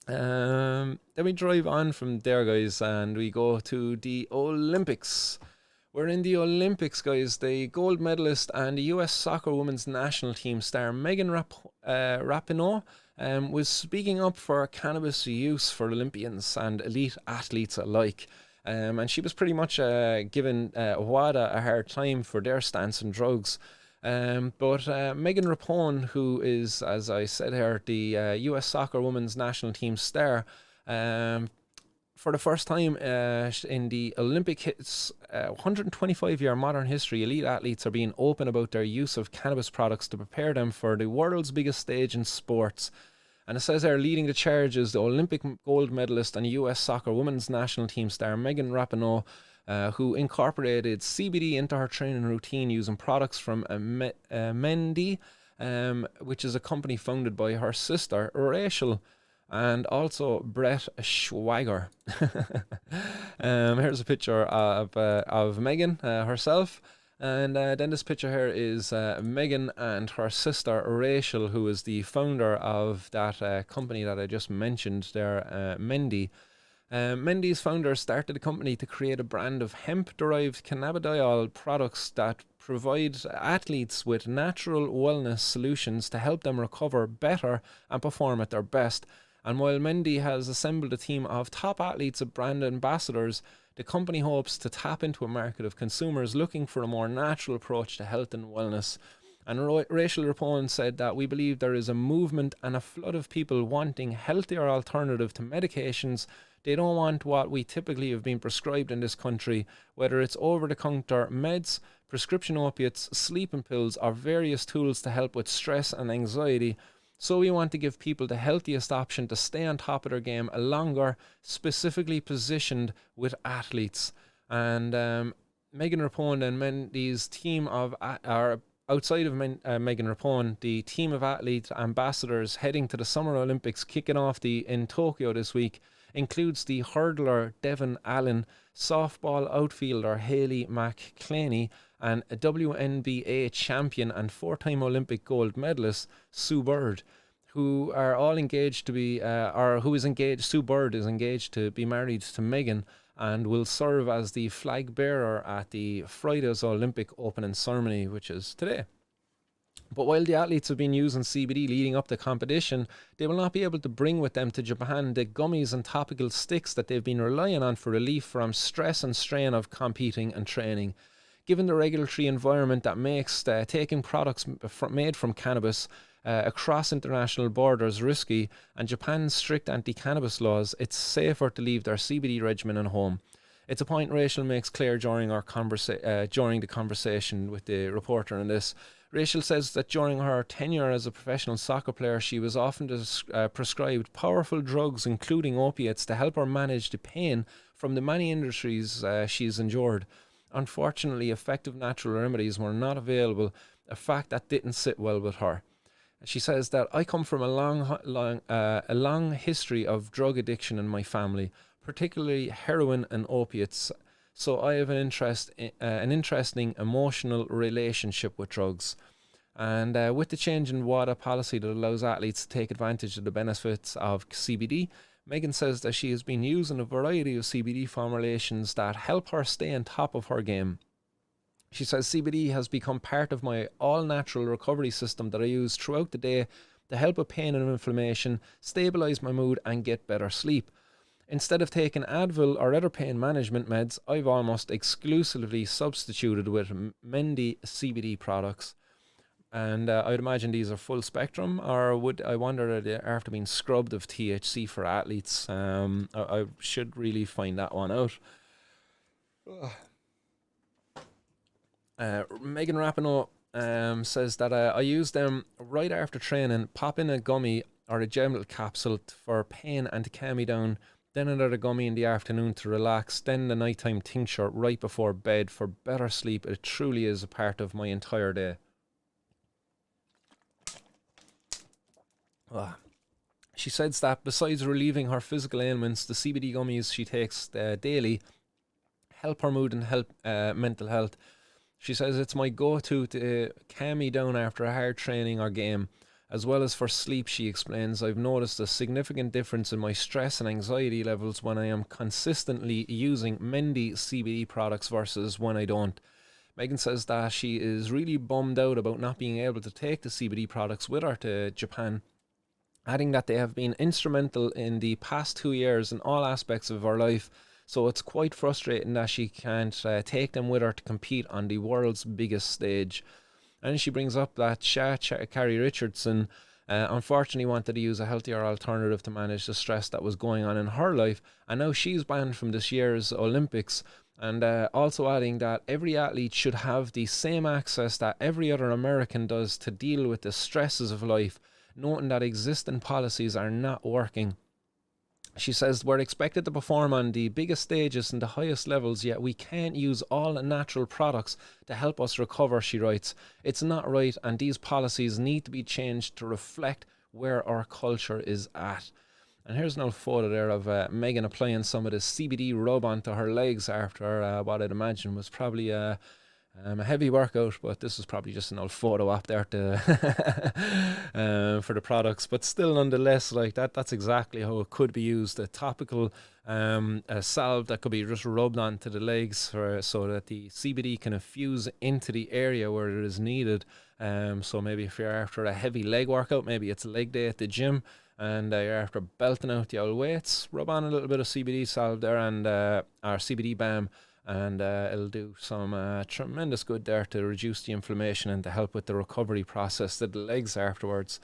Speaker 1: Then we drive on from there, guys, and we go to the Olympics. We're in the Olympics, guys. The gold medalist and the US soccer women's national team star Megan Rapinoe was speaking up for cannabis use for Olympians and elite athletes alike. And she was pretty much giving WADA a hard time for their stance on drugs. But Megan Rapinoe, who is, as I said here, the US soccer women's national team star, for the first time in the Olympic 125-year modern history, elite athletes are being open about their use of cannabis products to prepare them for the world's biggest stage in sports. And it says there, leading the charge is the Olympic gold medalist and US soccer women's national team star Megan Rapinoe, who incorporated CBD into her training routine using products from Mendi, which is a company founded by her sister Rachel and also Brett Schwager. Here's a picture of Megan herself. And then this picture here is Megan and her sister Rachel, who is the founder of that company that I just mentioned there, Mendi. Mendi's founder started the company to create a brand of hemp-derived cannabidiol products that provide athletes with natural wellness solutions to help them recover better and perform at their best. And while Mendi has assembled a team of top athletes and brand ambassadors, the company hopes to tap into a market of consumers looking for a more natural approach to health and wellness. And Rachel Rapinoe said that we believe there is a movement and a flood of people wanting healthier alternative to medications. They don't want what we typically have been prescribed in this country, whether it's over-the-counter meds, prescription opiates, sleeping pills, or various tools to help with stress and anxiety. So we want to give people the healthiest option to stay on top of their game longer, specifically positioned with athletes. And Megan Rapinoe and Mendi's team of outside of Megan Rapinoe, the team of athlete ambassadors heading to the Summer Olympics kicking off in Tokyo this week includes the hurdler Devon Allen, softball outfielder Hayley McClaney, and a WNBA champion and four-time Olympic gold medalist Sue Bird, who are all engaged to be, Sue Bird is engaged to be married to Megan and will serve as the flag bearer at the Friday's Olympic opening ceremony, which is today. But while the athletes have been using CBD leading up to competition, they will not be able to bring with them to Japan the gummies and topical sticks that they've been relying on for relief from stress and strain of competing and training. Given the regulatory environment that makes taking products made from cannabis across international borders risky, and Japan's strict anti-cannabis laws, it's safer to leave their CBD regimen at home. It's a point Rachel makes clear during the conversation with the reporter on this. Rachel says that during her tenure as a professional soccer player, she was often prescribed powerful drugs, including opiates, to help her manage the pain from the many injuries she's endured. Unfortunately, effective natural remedies were not available, a fact that didn't sit well with her. She says that I come from a long history of drug addiction in my family, particularly heroin and opiates. So I have an interesting emotional relationship with drugs. And with the change in WADA policy that allows athletes to take advantage of the benefits of CBD, Megan says that she has been using a variety of CBD formulations that help her stay on top of her game. She says CBD has become part of my all-natural recovery system that I use throughout the day to help with pain and inflammation, stabilise my mood and get better sleep. Instead of taking Advil or other pain management meds, I've almost exclusively substituted with Mendi CBD products. And I'd imagine these are full spectrum, or I wonder if they are after being scrubbed of THC for athletes. I should really find that one out. Megan Rapinoe says that I use them right after training, pop in a gummy or a gel capsule for pain and to calm me down, then another gummy in the afternoon to relax, then the nighttime tincture right before bed for better sleep. It truly is a part of my entire day. She says that besides relieving her physical ailments, the CBD gummies she takes daily help her mood and help mental health. She says it's my go-to to calm me down after a hard training or game. As well as for sleep, she explains, I've noticed a significant difference in my stress and anxiety levels when I am consistently using Mendi CBD products versus when I don't. Megan says that she is really bummed out about not being able to take the CBD products with her to Japan, adding that they have been instrumental in the past 2 years in all aspects of her life. So it's quite frustrating that she can't take them with her to compete on the world's biggest stage. And she brings up that Carrie Richardson unfortunately wanted to use a healthier alternative to manage the stress that was going on in her life, and now she's banned from this year's Olympics. And also adding that every athlete should have the same access that every other American does to deal with the stresses of life, noting that existing policies are not working. She says, we're expected to perform on the biggest stages and the highest levels, yet we can't use all natural products to help us recover, she writes. It's not right, and these policies need to be changed to reflect where our culture is at. And here's an old photo there of Megan applying some of the CBD rub onto her legs after what I'd imagine was probably a heavy workout, but this is probably just an old photo up there to for the products. But still, nonetheless, like that's exactly how it could be used. A topical a salve that could be just rubbed onto the legs so that the CBD can infuse into the area where it is needed. So maybe if you're after a heavy leg workout, maybe it's a leg day at the gym, and you're after belting out the old weights, rub on a little bit of CBD salve there and or CBD balm, and it'll do some tremendous good there to reduce the inflammation and to help with the recovery process to the legs afterwards.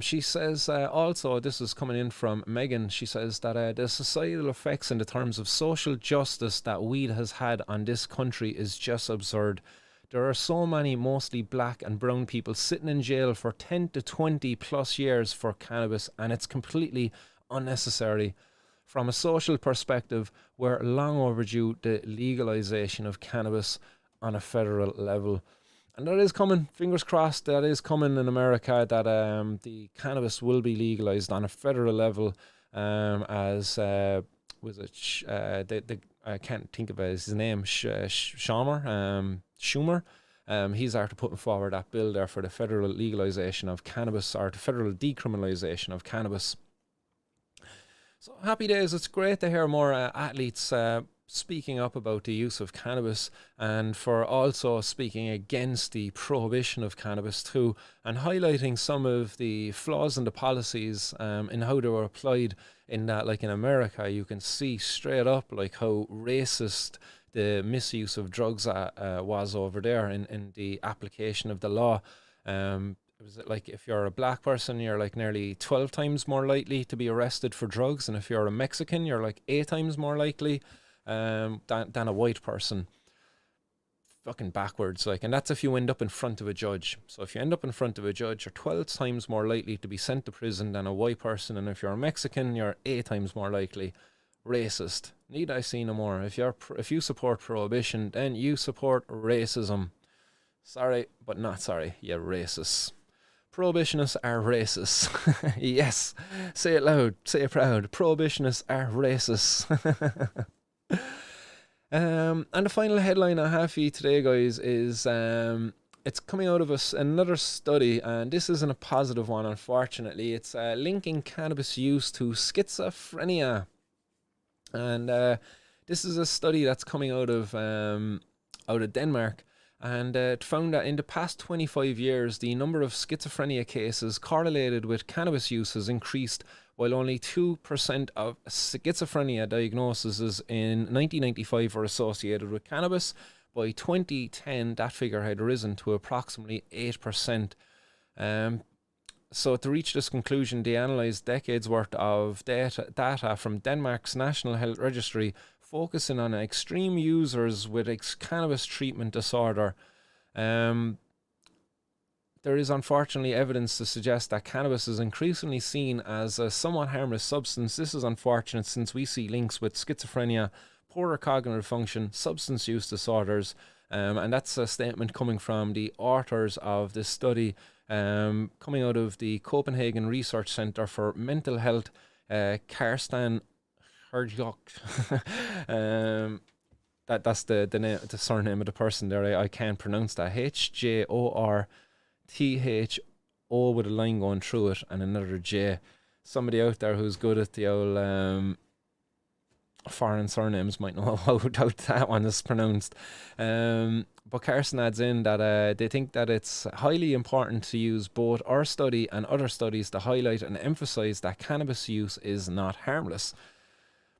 Speaker 1: She says also, this is coming in from Megan, she says that the societal effects in the terms of social justice that weed has had on this country is just absurd. There are so many mostly black and brown people sitting in jail for 10 to 20 plus years for cannabis, and it's completely unnecessary. From a social perspective, we're long overdue the legalization of cannabis on a federal level. And that is coming, fingers crossed, that is coming in America, that the cannabis will be legalized on a federal level, as I can't think of his name, Schumer. He's after putting forward that bill there for the federal legalization of cannabis, or the federal decriminalization of cannabis. So happy days. It's great to hear more athletes speaking up about the use of cannabis, and for also speaking against the prohibition of cannabis too, and highlighting some of the flaws in the policies in how they were applied. In that, like in America, you can see straight up like how racist the misuse of drugs was over there in the application of the law. Was it like if you're a black person, you're like nearly 12 times more likely to be arrested for drugs, and if you're a Mexican, you're like 8 times more likely than a white person. Fucking backwards, like, and that's if you end up in front of a judge. So if you end up in front of a judge, you're 12 times more likely to be sent to prison than a white person, and if you're a Mexican, you're 8 times more likely. Racist. Need I see no more? If you support prohibition, then you support racism. Sorry, but not sorry. You're racist. Prohibitionists are racist. Yes, say it loud, say it proud. Prohibitionists are racist. And the final headline I have for you today, guys, is it's coming out of another study, and this isn't a positive one, unfortunately. It's linking cannabis use to schizophrenia, and this is a study that's coming out of Denmark, and it found that in the past 25 years, the number of schizophrenia cases correlated with cannabis use has increased, while only 2% of schizophrenia diagnoses in 1995 were associated with cannabis. By 2010, that figure had risen to approximately 8%. So to reach this conclusion, they analysed decades worth of data from Denmark's National Health Registry, focusing on extreme users with cannabis treatment disorder. There is unfortunately evidence to suggest that cannabis is increasingly seen as a somewhat harmless substance. This is unfortunate since we see links with schizophrenia, poorer cognitive function, substance use disorders, and that's a statement coming from the authors of this study, coming out of the Copenhagen Research Centre for Mental Health, Karsten Herjok. That's the name, the surname of the person there. I can't pronounce that. HJORTHO with a line going through it and another J. Somebody out there who's good at the old foreign surnames might know how that one is pronounced. But Carson adds in that they think that it's highly important to use both our study and other studies to highlight and emphasize that cannabis use is not harmless.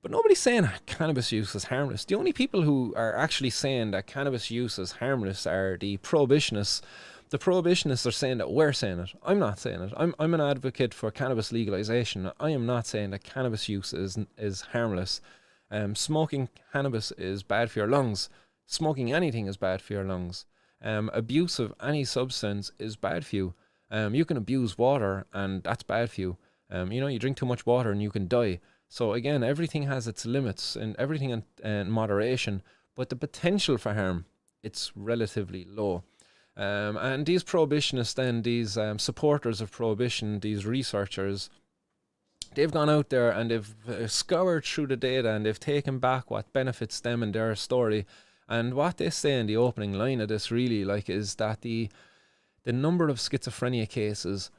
Speaker 1: But nobody's saying that cannabis use is harmless. The only people who are actually saying that cannabis use is harmless are the prohibitionists. The prohibitionists are saying that we're saying it. I'm not saying it. I'm an advocate for cannabis legalization. I am not saying that cannabis use is harmless. Smoking cannabis is bad for your lungs. Smoking anything is bad for your lungs. Abuse of any substance is bad for you. You can abuse water, and that's bad for you. You drink too much water and you can die. So again, everything has its limits, and everything in moderation. But the potential for harm, it's relatively low. And these prohibitionists then, these supporters of prohibition, these researchers, they've gone out there and they've scoured through the data, and they've taken back what benefits them in their story. And what they say in the opening line of this really is that the number of schizophrenia cases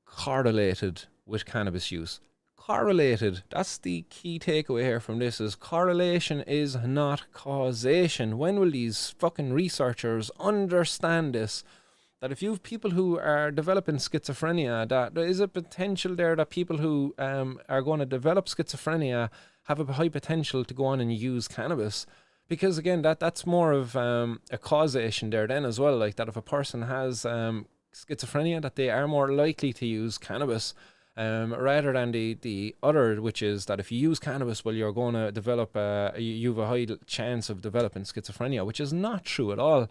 Speaker 1: correlated with cannabis use. Correlated. That's the key takeaway here from this, is correlation is not causation. When will these fucking researchers understand this? That if you have people who are developing schizophrenia, that there is a potential there that people who are going to develop schizophrenia have a high potential to go on and use cannabis. Because again, that's more of a causation there then as well. Like that if a person has schizophrenia, that they are more likely to use cannabis. Rather than the other, which is that if you use cannabis, well, you're going to develop, you have a high chance of developing schizophrenia, which is not true at all.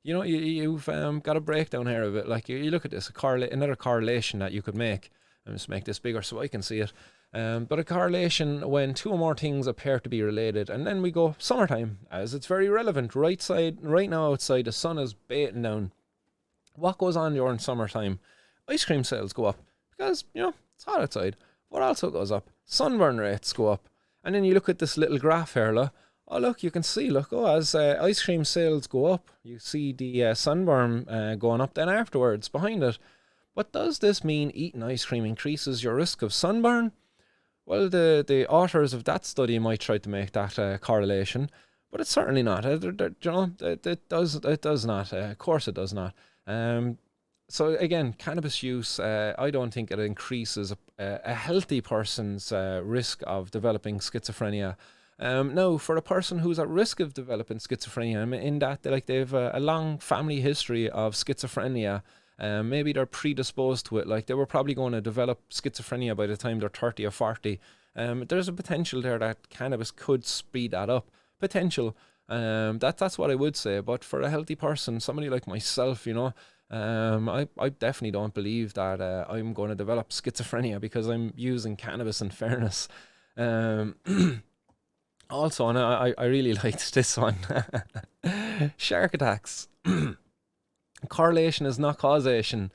Speaker 1: You've got a breakdown here of it. Like you look at this, another correlation that you could make. I'll just make this bigger so I can see it. But a correlation when two or more things appear to be related, and then we go summertime, as it's very relevant. Right now outside, the sun is beating down. What goes on during summertime? Ice cream sales go up. Because, it's hot outside. What also goes up? Sunburn rates go up. And then you look at this little graph here, look, you can see, as ice cream sales go up, you see the sunburn going up then afterwards behind it. But does this mean eating ice cream increases your risk of sunburn? Well, the authors of that study might try to make that correlation, but it's certainly not. It does not. Of course it does not. So again, cannabis use, I don't think it increases a healthy person's risk of developing schizophrenia. Now, for a person who's at risk of developing schizophrenia, in that they've a long family history of schizophrenia, maybe they're predisposed to it, like they were probably going to develop schizophrenia by the time they're 30 or 40. There's a potential there that cannabis could speed that up. Potential. That's what I would say. But for a healthy person, somebody like myself, I definitely don't believe that I'm going to develop schizophrenia because I'm using cannabis, in fairness. Also, and I really liked this one. Shark attacks. Correlation is not causation.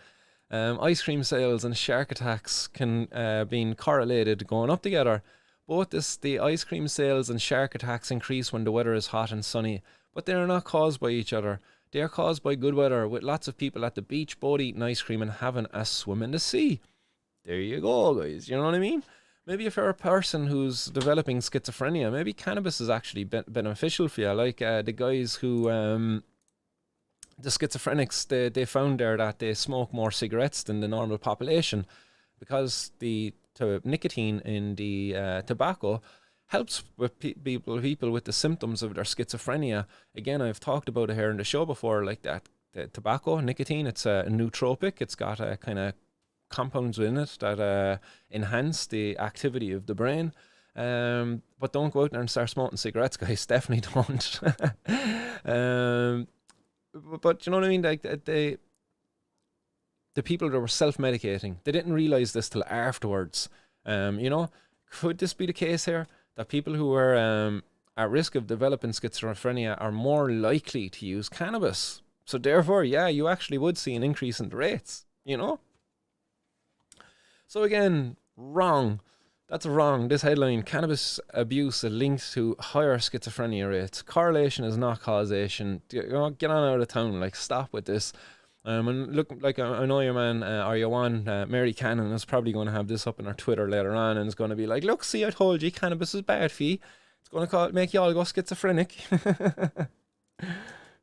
Speaker 1: Ice cream sales and shark attacks can be correlated, going up together. Both the ice cream sales and shark attacks increase when the weather is hot and sunny, but they are not caused by each other. They are caused by good weather, with lots of people at the beach, both eating ice cream and having a swim in the sea. There you go, guys. You know what I mean? Maybe if you're a person who's developing schizophrenia, maybe cannabis is actually beneficial for you. Like the guys who, the schizophrenics, they found there that they smoke more cigarettes than the normal population because the nicotine in the tobacco helps with people with the symptoms of their schizophrenia. Again, I've talked about it here in the show before, like that the tobacco, nicotine, it's a nootropic. It's got a kind of compounds in it that enhance the activity of the brain. But don't go out there and start smoking cigarettes, guys. Definitely don't. But you know what I mean? Like the people that were self-medicating, they didn't realize this till afterwards. Could this be the case here? That people who are at risk of developing schizophrenia are more likely to use cannabis. So therefore, yeah, you actually would see an increase in the rates, So again, wrong. That's wrong. This headline, cannabis abuse linked to higher schizophrenia rates. Correlation is not causation. Get on out of town. Like, stop with this. And look, like I know your man, or your one, Mary Cannon is probably going to have this up on her Twitter later on, and is going to be like, look, see, I told you, cannabis is bad for you. It's going to make you all go schizophrenic.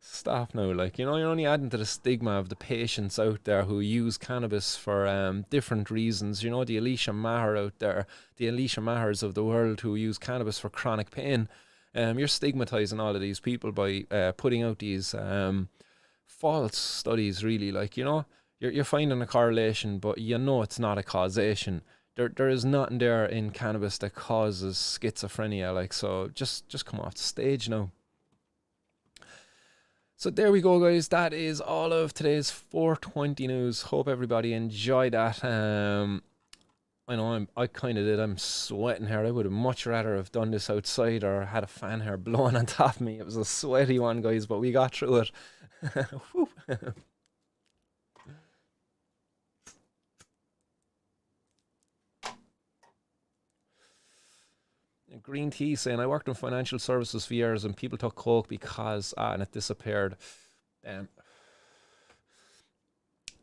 Speaker 1: Stop now, you're only adding to the stigma of the patients out there who use cannabis for different reasons. The Alicia Maher out there, the Alicia Mahers of the world who use cannabis for chronic pain. You're stigmatizing all of these people by putting out these false studies, really. Like, you know, you're finding a correlation, but you know it's not a causation. There is nothing there in cannabis that causes schizophrenia. Like, so just come off the stage now. So there we go, guys. That is all of today's 420 news. Hope everybody enjoyed that. I know I kind of did. I'm sweating here. I would have much rather have done this outside or had a fan here blowing on top of me. It was a sweaty one, guys, but we got through it. Green Tea saying, I worked in financial services for years and people took coke because, and it disappeared.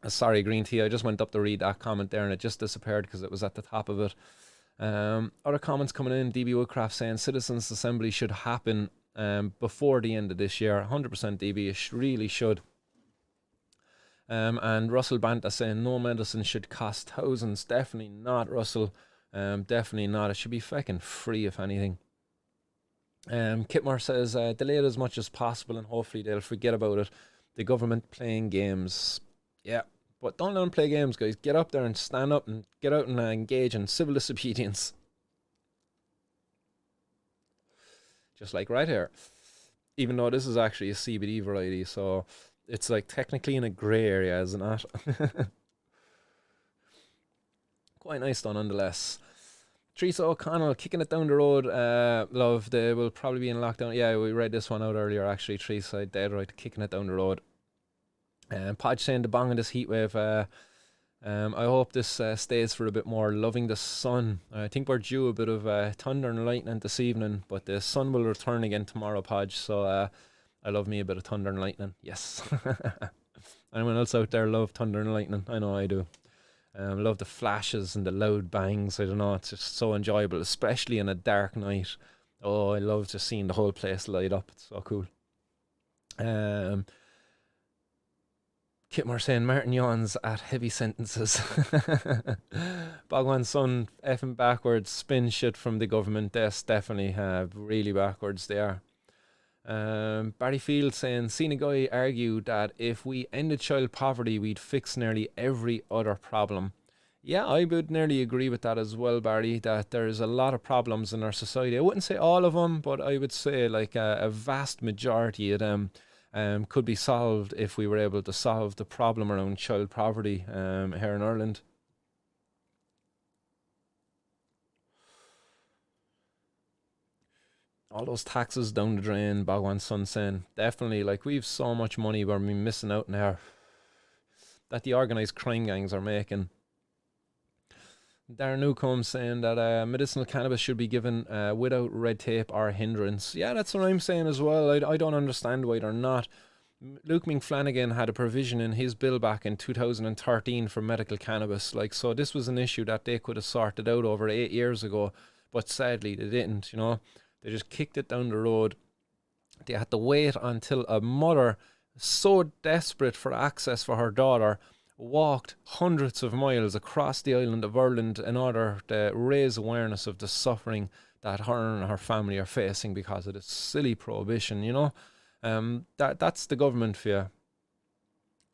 Speaker 1: Sorry, Green Tea, I just went up to read that comment there and it just disappeared because it was at the top of it. Other comments coming in, DB Woodcraft saying, Citizens Assembly should happen before the end of this year. 100% DB, it really should. And Russell Banta saying, no medicine should cost thousands. Definitely not, Russell. Definitely not. It should be fucking free, if anything. Kitmar says, delay it as much as possible and hopefully they'll forget about it. The government playing games. Yeah, but don't let them play games, guys. Get up there and stand up and get out and engage in civil disobedience. Just like right here. Even though this is actually a CBD variety, so it's like technically in a grey area, isn't it? Quite nice though, nonetheless. Teresa O'Connell kicking it down the road. Love, they will probably be in lockdown. Yeah, we read this one out earlier, actually. Teresa, dead right, kicking it down the road. Podge saying the bong in this heat wave. I hope this stays for a bit more. Loving the sun. I think we're due a bit of thunder and lightning this evening, but the sun will return again tomorrow, Podge. So I love me a bit of thunder and lightning. Yes. Anyone else out there love thunder and lightning? I know I do. Love the flashes and the loud bangs. I don't know, it's just so enjoyable, especially in a dark night. Oh, I love just seeing the whole place light up. It's so cool. Kitmar saying Martin yawns at heavy sentences. Bhagwan's son effing backwards, spin shit from the government. That's definitely really backwards they are. Barry Field saying, seen a guy argue that if we ended child poverty, we'd fix nearly every other problem. Yeah, I would nearly agree with that as well, Barry, that there's a lot of problems in our society. I wouldn't say all of them, but I would say like a vast majority of them could be solved if we were able to solve the problem around child poverty here in Ireland. All those taxes down the drain, Bhagwan's son saying. Definitely, like, we've so much money we're missing out now that the organised crime gangs are making. Darren Newcomb saying that medicinal cannabis should be given without red tape or hindrance. Yeah, that's what I'm saying as well. I don't understand why they're not. Luke McFlanagan had a provision in his bill back in 2013 for medical cannabis. Like, so this was an issue that they could have sorted out over 8 years ago, but sadly they didn't, you know. They just kicked it down the road. They had to wait until a mother, so desperate for access for her daughter, walked hundreds of miles across the island of Ireland in order to raise awareness of the suffering that her and her family are facing because of this silly prohibition, you know. That's the government for you.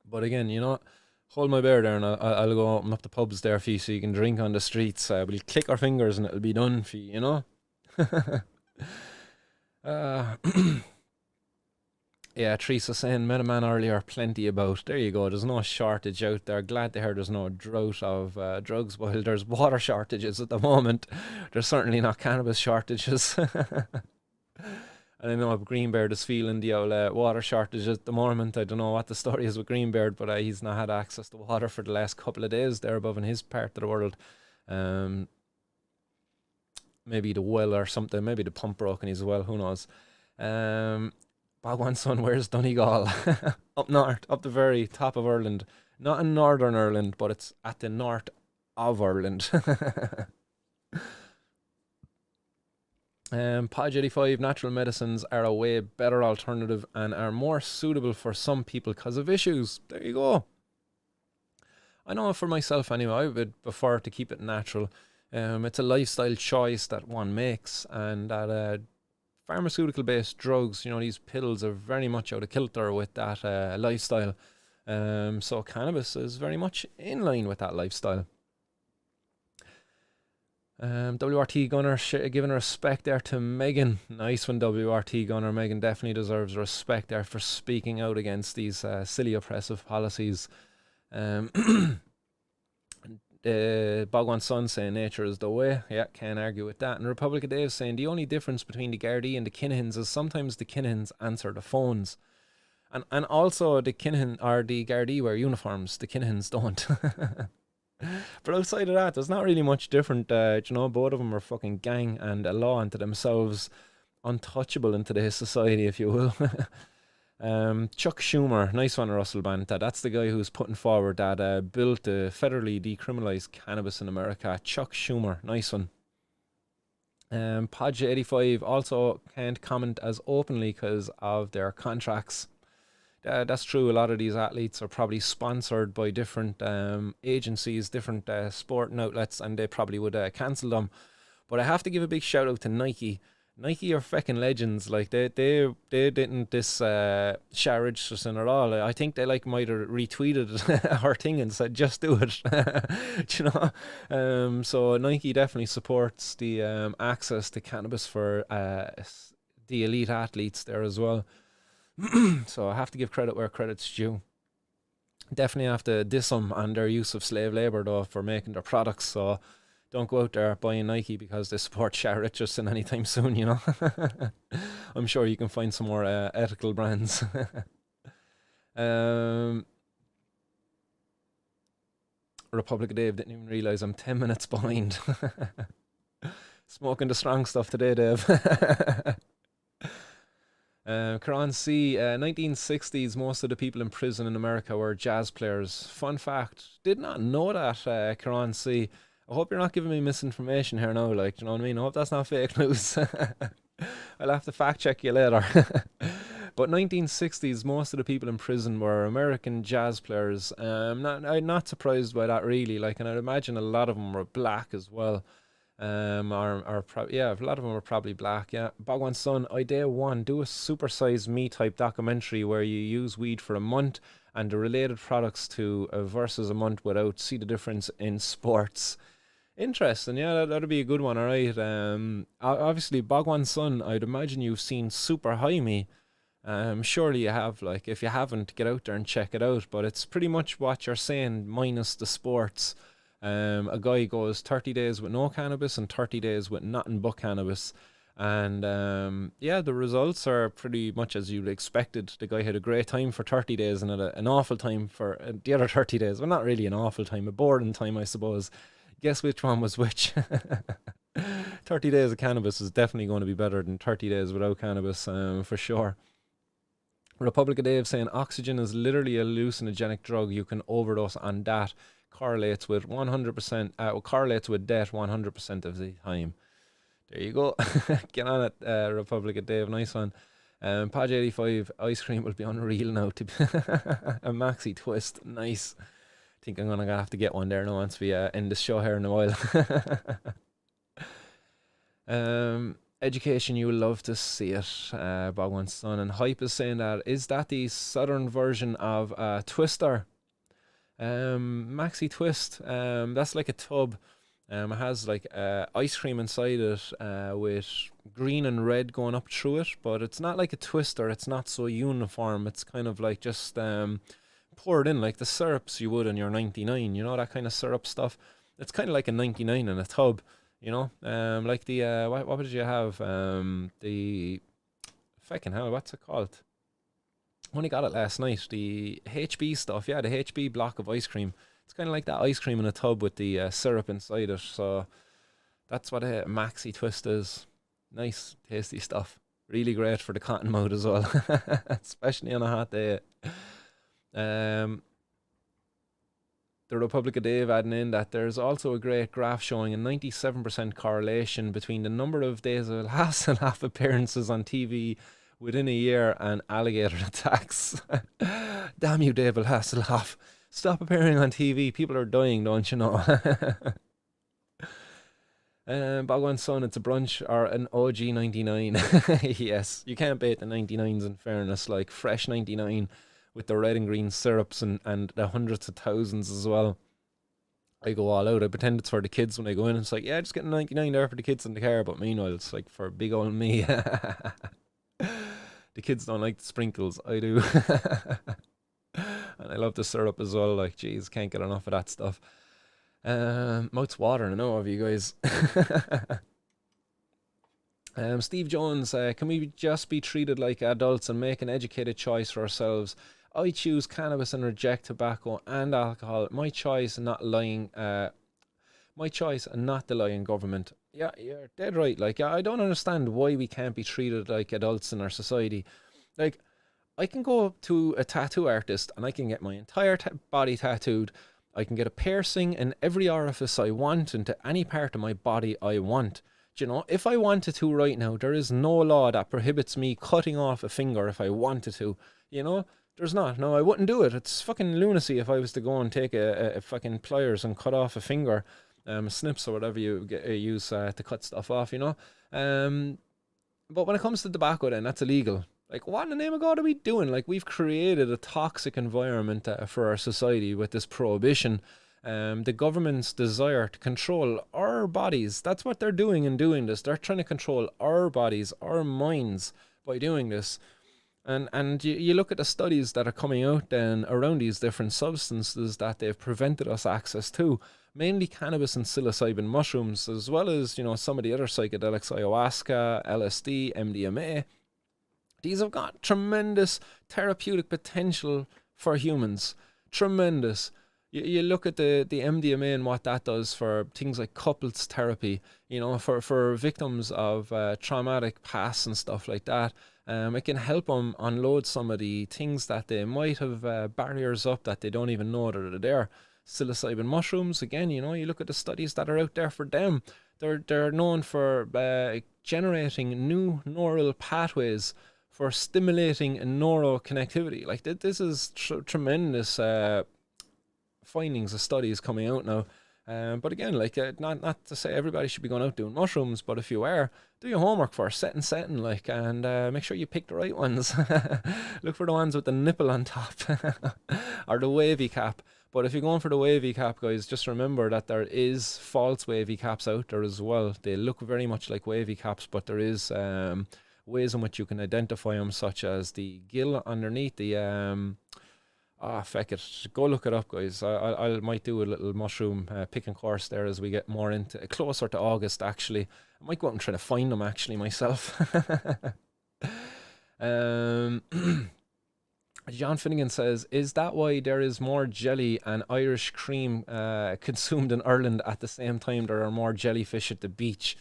Speaker 1: But again, you know, hold my bear there and I'll go open up the pubs there for you so you can drink on the streets. We'll click our fingers and it'll be done for you, you know. Yeah, Teresa saying Metaman earlier, plenty about. There you go, there's no shortage out there. Glad to hear there's no drought of drugs. While there's water shortages at the moment, there's certainly not cannabis shortages. And I know Greenbeard is feeling the old water shortage at the moment. I don't know what the story is with Greenbeard, but he's not had access to water for the last couple of days there above in his part of the world. Maybe the well or something, maybe the pump broken as well, who knows. Bhagwan's son, where's Donegal? Up north, up the very top of Ireland. Not in Northern Ireland, but it's at the north of Ireland. Podge 85, natural medicines are a way better alternative and are more suitable for some people because of issues. There you go. I know for myself anyway, I would prefer to keep it natural. It's a lifestyle choice that one makes, and that pharmaceutical-based drugs, you know, these pills are very much out of kilter with that lifestyle. So cannabis is very much in line with that lifestyle. WRT Gunner giving respect there to Megan. Nice one, WRT Gunner. Megan definitely deserves respect there for speaking out against these silly oppressive policies. Bogwan Sun saying nature is the way. Yeah, can't argue with that. And Republic of Dave saying the only difference between the Gardaí and the Kinahans is sometimes the Kinahans answer the phones. And also the Kinahan or the Gardaí wear uniforms. The Kinahans don't. But outside of that, there's not really much different. You know, both of them are fucking gang and a law unto themselves, untouchable in today's society, if you will. Chuck Schumer, nice one, Russell Banta. That's the guy who's putting forward that bill to federally decriminalise cannabis in America. Chuck Schumer, nice one. Podja85 also can't comment as openly because of their contracts. That's true. A lot of these athletes are probably sponsored by different agencies, different sporting outlets, and they probably would cancel them. But I have to give a big shout out to Nike. Nike are fucking legends. Like they didn't this Shah Richardson at all. I think they like might have retweeted her thing and said just do it. Do you know? So Nike definitely supports the access to cannabis for the elite athletes there as well. So I have to give credit where credit's due. Definitely have to diss them on their use of slave labour though for making their products. So don't go out there buying Nike because they support Shah Richardson anytime soon, you know. I'm sure you can find some more ethical brands. Republic of Dave didn't even realise I'm 10 minutes behind. Smoking the strong stuff today, Dave. Karan C, 1960s, most of the people in prison in America were jazz players. Fun fact, did not know that, Karan C. I hope you're not giving me misinformation here now, like, do you know what I mean? I hope that's not fake news. I'll have to fact check you later. But 1960s, most of the people in prison were American jazz players. I'm not surprised by that really, like, and I'd imagine a lot of them were black as well. Yeah, a lot of them are probably black. Yeah, Bogwan Son, idea one: do a supersized me type documentary where you use weed for a month and the related products to versus a month without. See the difference in sports. Interesting. Yeah, that'd be a good one. All right. Obviously, Bogwan Son, I'd imagine you've seen Super High Me. Surely you have. Like, if you haven't, get out there and check it out. But it's pretty much what you're saying, minus the sports. A guy goes 30 days with no cannabis and 30 days with nothing but cannabis. And yeah, the results are pretty much as you'd expected. The guy had a great time for 30 days and had an awful time for the other 30 days. Well, not really an awful time, a boring time, I suppose. Guess which one was which? 30 days of cannabis is definitely going to be better than 30 days without cannabis, for sure. Republic of Dave saying oxygen is literally a hallucinogenic drug. You can overdose on that. Correlates with 100%, correlates with death 100% of the time. There you go. Get on it, Republic of Dave. Nice one. Podge 85, ice cream will be unreal now. A maxi twist. Nice. I think I'm going to have to get one there now once we end the show here in a while. Education, you will love to see it, Bogwan's son. And Hype is saying that, is that the southern version of Twister? Maxi Twist, that's like a tub. It has like ice cream inside it with green and red going up through it, but it's not like a Twister. It's not so uniform. It's kind of like just poured in like the syrups you would in your 99, you know, that kind of syrup stuff. It's kind of like a 99 in a tub, you know, like the what did you have, the fucking hell, what's it called? Only got it last night. The HB stuff, yeah, the HB block of ice cream. It's kind of like that ice cream in a tub with the syrup inside it. So that's what a maxi twist is. Nice, tasty stuff. Really great for the cotton mouth as well, especially on a hot day. The Republic of Dave adding in that there's also a great graph showing a 97% correlation between the number of days of Hasselhoff appearances on TV within a year and alligator attacks. Damn you, David Hasselhoff. Stop appearing on TV. People are dying, don't you know? Bhagwan son, it's a brunch or an OG 99. Yes, you can't beat the 99s in fairness, like fresh 99 with the red and green syrups and the hundreds of thousands as well. I go all out. I pretend it's for the kids when I go in. It's like, yeah, just getting 99 there for the kids in the car. But meanwhile, it's like for big old me. The kids don't like the sprinkles. I do. And I love the syrup as well. Like, geez, can't get enough of that stuff. Mouth's watering, I know of you guys. Steve Jones, can we just be treated like adults and make an educated choice for ourselves? I choose cannabis and reject tobacco and alcohol. My choice, and not lying. My choice, and not the lying government. Yeah, you're dead right. Like, I don't understand why we can't be treated like adults in our society. Like, I can go to a tattoo artist and I can get my entire body tattooed. I can get a piercing in every orifice I want into any part of my body I want. Do you know, if I wanted to right now, there is no law that prohibits me cutting off a finger if I wanted to. You know, there's not. No, I wouldn't do it. It's fucking lunacy if I was to go and take a fucking pliers and cut off a finger, snips or whatever you use to cut stuff off, you know. But when it comes to tobacco, then that's illegal. Like, what in the name of God are we doing? Like, we've created a toxic environment for our society with this prohibition. The government's desire to control our bodies. That's what they're doing in doing this. They're trying to control our bodies, our minds by doing this. And you look at the studies that are coming out then around these different substances that they've prevented us access to, mainly cannabis and psilocybin mushrooms, as well as, you know, some of the other psychedelics, ayahuasca, LSD, MDMA. These have got tremendous therapeutic potential for humans. Tremendous. You look at the MDMA and what that does for things like couples therapy, you know, for victims of traumatic past and stuff like that. It can help them unload some of the things that they might have barriers up that they don't even know that are there. Psilocybin mushrooms, again, you know, you look at the studies that are out there for them. They're known for generating new neural pathways for stimulating neuroconnectivity. Like, this is tremendous findings of studies coming out now. But again, like, not to say everybody should be going out doing mushrooms, but if you are, do your homework first, setting, like, and make sure you pick the right ones. Look for the ones with the nipple on top or the wavy cap. But if you're going for the wavy cap, guys, just remember that there is false wavy caps out there as well. They look very much like wavy caps, but there is ways in which you can identify them, such as the gill underneath the feck it, go look it up, guys. I might do a little mushroom picking course there as we get more into closer to August. Actually, I might go out and try to find them actually myself. John Finnegan says, is that why there is more jelly and Irish cream consumed in Ireland at the same time there are more jellyfish at the beach?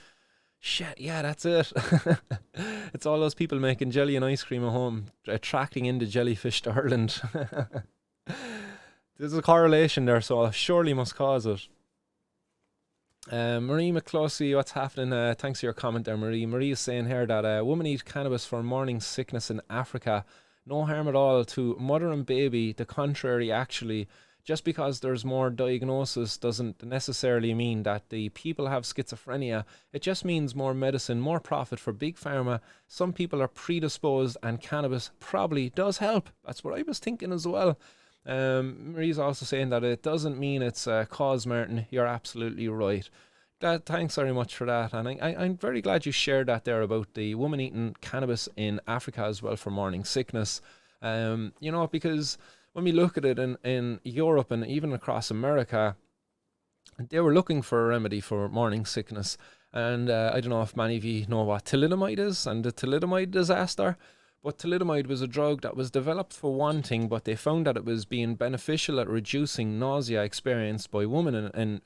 Speaker 1: Shit, yeah, that's it. It's all those people making jelly and ice cream at home, attracting in the jellyfish to Ireland. There's a correlation there, so I surely must cause it. Marie McCloskey, what's happening? Thanks for your comment there, Marie. Marie is saying here that a woman eats cannabis for morning sickness in Africa. No harm at all to mother and baby. The contrary, actually. Just because there's more diagnosis doesn't necessarily mean that the people have schizophrenia. It just means more medicine, more profit for big pharma. Some people are predisposed and cannabis probably does help. That's what I was thinking as well. Marie's also saying that it doesn't mean it's a cause, Martin. You're absolutely right. Thanks very much for that. And I'm very glad you shared that there about the woman eating cannabis in Africa as well for morning sickness. You know, because when we look at it in Europe and even across America, they were looking for a remedy for morning sickness. And I don't know if many of you know what thalidomide is and the thalidomide disaster. But thalidomide was a drug that was developed for one thing, but they found that it was being beneficial at reducing nausea experienced by women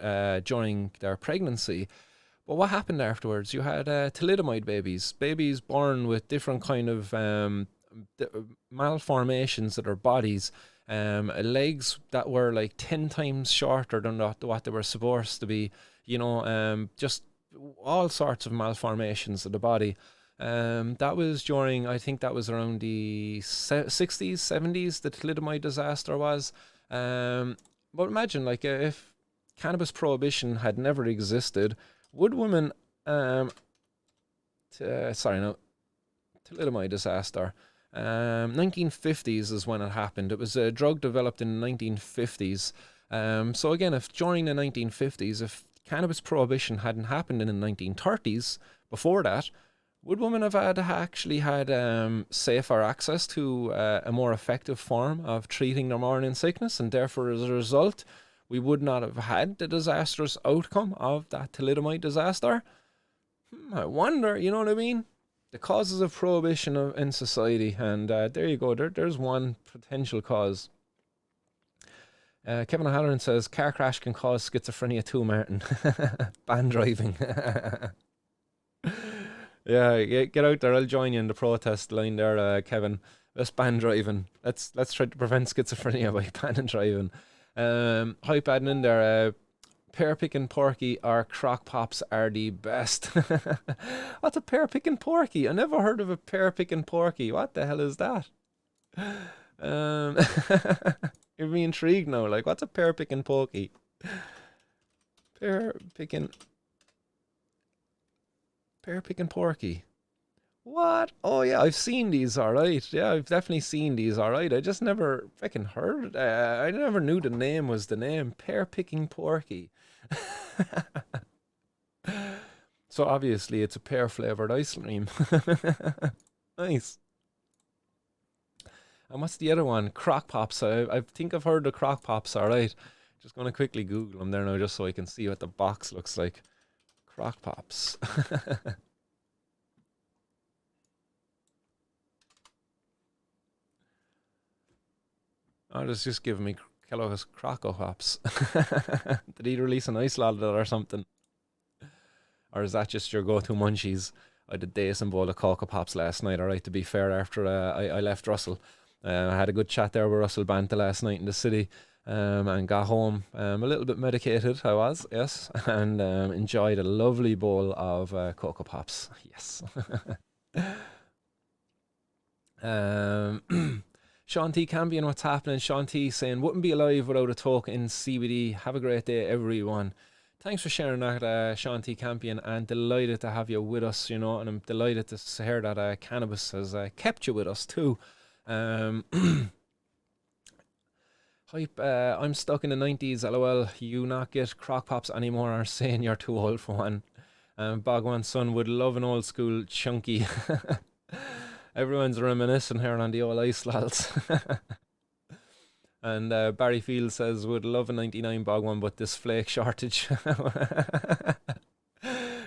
Speaker 1: during their pregnancy. But what happened afterwards? You had thalidomide babies born with different kind of malformations of their bodies, legs that were like 10 times shorter than what they were supposed to be, you know, just all sorts of malformations of the body. That was during, I think that was around the 60s, 70s, the thalidomide disaster was. But imagine, like, if cannabis prohibition had never existed, Would women, sorry, no, thalidomide disaster. 1950s is when it happened. It was a drug developed in the 1950s. So again, if during the 1950s, if cannabis prohibition hadn't happened in the 1930s, before that, would women have actually had safer access to a more effective form of treating their morning sickness, and therefore, as a result, we would not have had the disastrous outcome of that thalidomide disaster? I wonder, you know what I mean? The causes of prohibition in society, and there you go. There's one potential cause. Kevin O'Halloran says, car crash can cause schizophrenia too, Martin. Ban driving. Yeah, get out there. I'll join you in the protest line there, Kevin. Let's ban driving. Let's try to prevent schizophrenia by banning driving. Hype adding in there, pear picking porky or crock pops are the best. What's a pear picking porky? I never heard of a pear picking porky. What the hell is that? You're me intrigued now. Like, what's a pear picking porky? Pear picking porky. What? Oh yeah, I've seen these, alright. Yeah, I've definitely seen these, alright. I just never freaking heard. I never knew the name was the name. Pear picking porky. So obviously it's a pear flavored ice cream. Nice. And what's the other one? Crock pops. I think I've heard the crock pops, alright. Just gonna quickly Google them there now just so I can see what the box looks like. Crock pops. Oh, it's just giving me Kellogg's Croco Pops. Did he release an ice lolly or something? Or is that just your go-to munchies? I did days and bowl of Cocoa Pops last night, alright, to be fair, after I left Russell. I had a good chat there with Russell Banta last night in the city, and got home a little bit medicated, I was, yes, and enjoyed a lovely bowl of Cocoa Pops, yes. Sean T. Campion, what's happening? Sean T. saying, wouldn't be alive without a talk in CBD. Have a great day, everyone. Thanks for sharing that, Sean T. Campion, and delighted to have you with us, you know, and I'm delighted to hear that Cannabis has kept you with us too. Hype, I'm stuck in the 90s, lol. You not get crock pops anymore or saying you're too old for one. Bogwan's son would love an old school chunky. Everyone's reminiscing here on the old ice lads. And Barry Field says, would love a 99 Bogwan, but this flake shortage.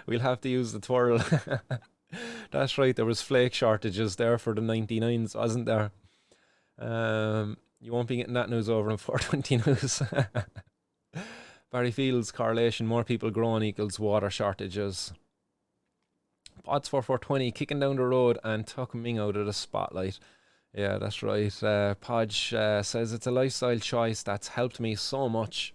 Speaker 1: We'll have to use the twirl. That's right, there was flake shortages there for the 99s, wasn't there? You won't be getting that news over in 420 News. Barry Field's correlation, more people growing equals water shortages. Pods for 420 kicking down the road and took Ming out of the spotlight. Yeah, that's right. Podge says it's a lifestyle choice that's helped me so much.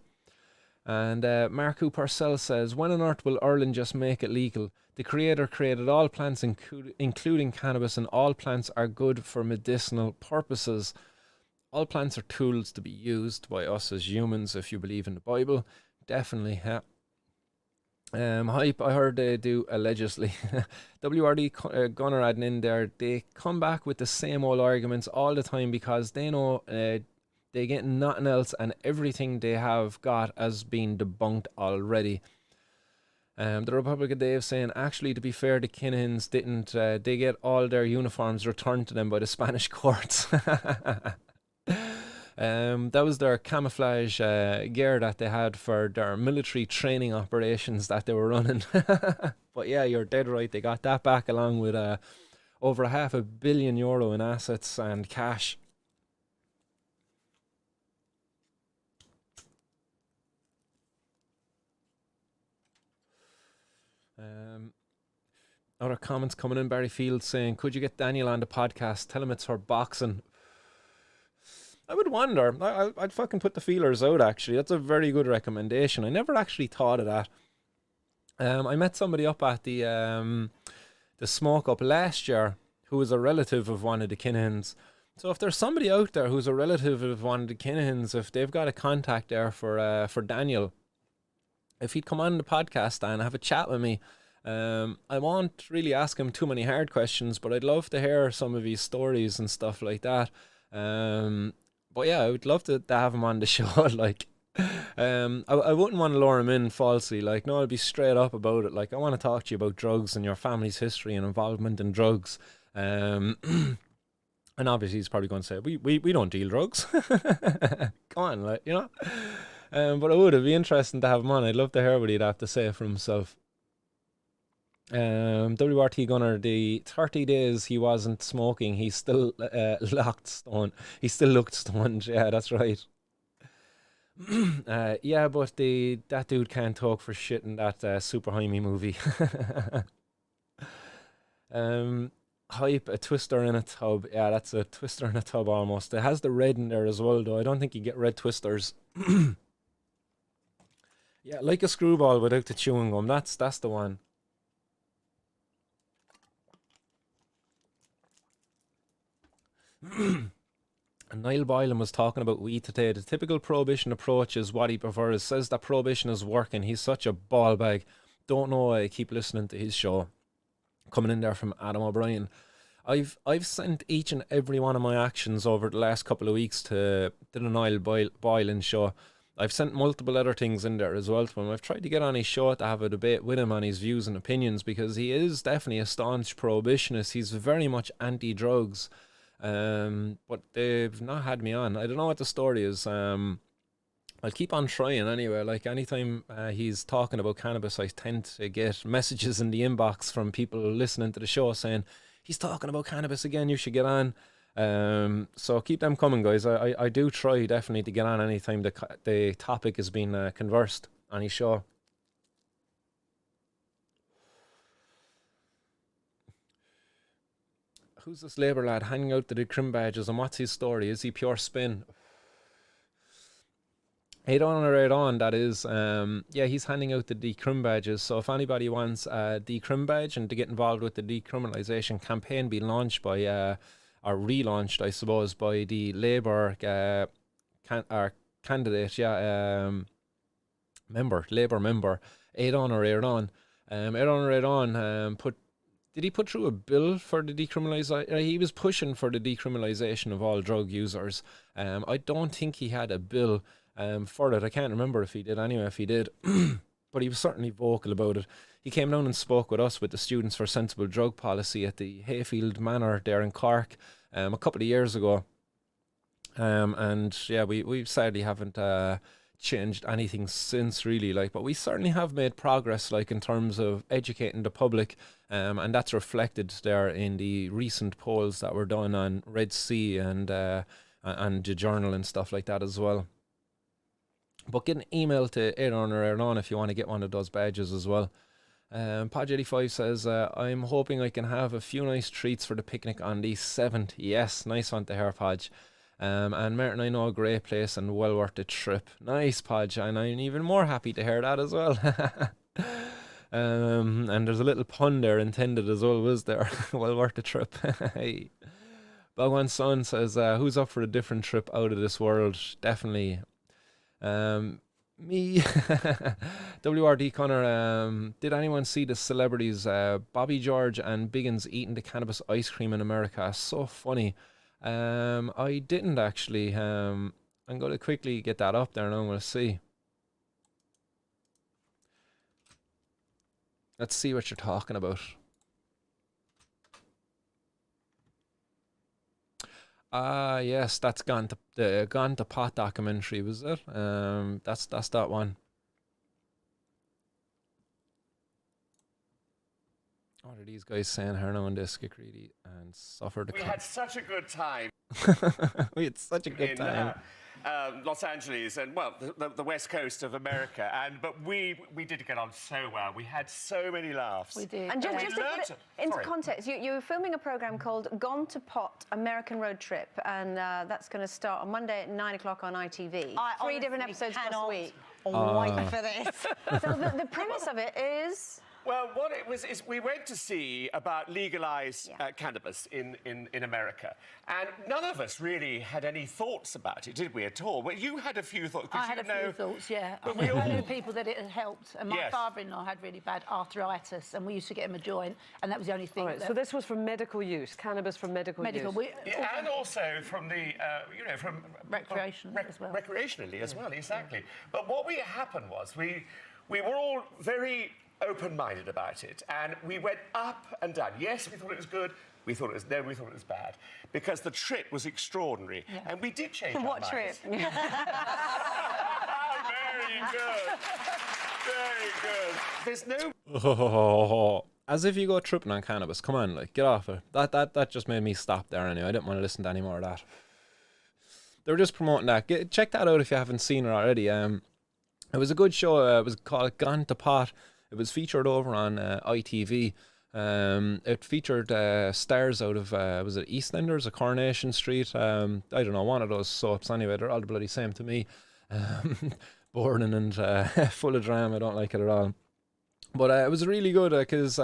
Speaker 1: And Marku Purcell says, when on earth will Ireland just make it legal? The creator created all plants, including cannabis, and all plants are good for medicinal purposes. All plants are tools to be used by us as humans, if you believe in the Bible. Definitely, yeah. Hype, I heard they do allegedly. WRD Gunner adding in there, they come back with the same old arguments all the time because they know they get nothing else and everything they have got has been debunked already. The Republican Dave saying, actually, to be fair, the Kinahans didn't. They get all their uniforms returned to them by the Spanish courts. That was their camouflage gear that they had for their military training operations that they were running. But yeah, you're dead right. They got that back along with over €500 million in assets and cash. Other comments coming in. Barry Field saying, could you get Daniel on the podcast? Tell him it's for boxing. I would wonder. I'd fucking put the feelers out, actually. That's a very good recommendation. I never actually thought of that. I met somebody up at the smoke up last year who was a relative of one of the Kinahans. So if there's somebody out there who's a relative of one of the Kinahans, if they've got a contact there for Daniel, if he'd come on the podcast and have a chat with me. I won't really ask him too many hard questions, but I'd love to hear some of his stories and stuff like that. But yeah, I would love to have him on the show. Like, I wouldn't want to lure him in falsely. Like, no, I'll be straight up about it. Like, I want to talk to you about drugs and your family's history and involvement in drugs. And obviously he's probably going to say, we don't deal drugs. Come on, like, you know. But it'd be interesting to have him on. I'd love to hear what he'd have to say for himself. WRT Gunner, the 30 days he wasn't smoking, he still looked stoned. He still looked stoned. Yeah, that's right. Yeah, but that dude can't talk for shit in that Super Jaime movie. Hype, a twister in a tub. Yeah, that's a twister in a tub almost. It has the red in there as well, though. I don't think you get red twisters. Yeah, like a screwball without the chewing gum. That's the one. And Niall Boylan was talking about weed today. The typical prohibition approach is what he prefers. Says that prohibition is working. He's such a ball bag. Don't know why I keep listening to his show. Coming in there from Adam O'Brien. I've sent each and every one of my actions over the last couple of weeks to the Niall Boylan show. I've sent multiple other things in there as well to him. I've tried to get on his show to have a debate with him on his views and opinions, because he is definitely a staunch prohibitionist. He's very much anti-drugs. But they've not had me on. I don't know what the story is. I'll keep on trying anyway. Like, anytime he's talking about cannabis, I tend to get messages in the inbox from people listening to the show saying, he's talking about cannabis again, you should get on. So keep them coming, guys. I do try definitely to get on anytime the topic is being conversed on his show. Who's this Labour lad hanging out the crim badges, and what's his story? Is he pure spin? 8 on or 8 on, that is. Yeah, he's handing out the decrim badges. So if anybody wants a decrim badge and to get involved with the decriminalisation campaign being launched by, or relaunched, I suppose, by the Labour candidate, Labour member, 8 on or 8 on. 8 on or 8 on, did he put through a bill for the decriminalisation? He was pushing for the decriminalisation of all drug users. I don't think he had a bill for it. I can't remember if he did anyway, if he did. But he was certainly vocal about it. He came down and spoke with us, with the Students for Sensible Drug Policy at the Hayfield Manor there in Cork a couple of years ago. And yeah, we sadly haven't changed anything since, really, like, but we certainly have made progress, like, in terms of educating the public, and that's reflected there in the recent polls that were done on Red Sea and the Journal and stuff like that as well. But get an email to 8 on or 8 on if you want to get one of those badges as well. Podge85 says, I'm hoping I can have a few nice treats for the picnic on the 7th. Yes, nice one to hear, Podge. And Martin, I know a great place and well worth the trip. Nice, Podge, and I'm even more happy to hear that as well. And there's a little pun there intended as well, was there? Well worth the trip. Hey. Bhagwan Son says, who's up for a different trip out of this world? Definitely. Me. WRD Connor, did anyone see the celebrities Bobby George and Biggins eating the cannabis ice cream in America? So funny. I didn't actually. I'm going to quickly get that up there and I'm going to see. Let's see what you're talking about. Yes, that's Gone to Pot documentary, was it? That's that one. What are these guys saying here now in this? Get greedy and suffer the.
Speaker 2: We had such a good time.
Speaker 1: We had such a good time.
Speaker 2: Los Angeles and, well, the west coast of America, but we did get on so well. We had so many laughs.
Speaker 3: We did. And just to put it into context, you were filming a program called Gone to Pot American Road Trip, and that's going to start on Monday at 9 o'clock on ITV. 3 different episodes this week.
Speaker 4: Wait for this.
Speaker 3: So the premise of it is...
Speaker 2: Well, what it was is we went to see about legalised cannabis in America, and none of us really had any thoughts about it, did we, at all? Well, you had a few thoughts.
Speaker 4: I had a few thoughts, yeah.
Speaker 2: But
Speaker 4: I knew people that it had helped, and my
Speaker 2: Yes.
Speaker 4: father-in-law had really bad arthritis, and we used to get him a joint, and that was the only thing.
Speaker 5: All right, so this was for medical use, cannabis for medical use.
Speaker 2: Yeah, and also from the, from
Speaker 4: recreational as well.
Speaker 2: Recreationally as well, exactly. But what happened was we were all very open-minded about it, and we went up and down. Yes, we thought it was good. We thought it was we thought it was bad, because the trip was extraordinary, and we did change our
Speaker 3: What
Speaker 2: minds.
Speaker 3: trip?
Speaker 2: Very good. Very good. There's no.
Speaker 1: As if you go tripping on cannabis. Come on, like, get off it. That just made me stop there anyway. I didn't want to listen to any more of that. They were just promoting that. Check that out if you haven't seen it already. It was a good show. It was called Gone to Pot. It was featured over on ITV. It featured stars out of, was it EastEnders or Coronation Street? I don't know, one of those soaps anyway. They're all the bloody same to me. Boring and full of drama. I don't like it at all. But it was really good because,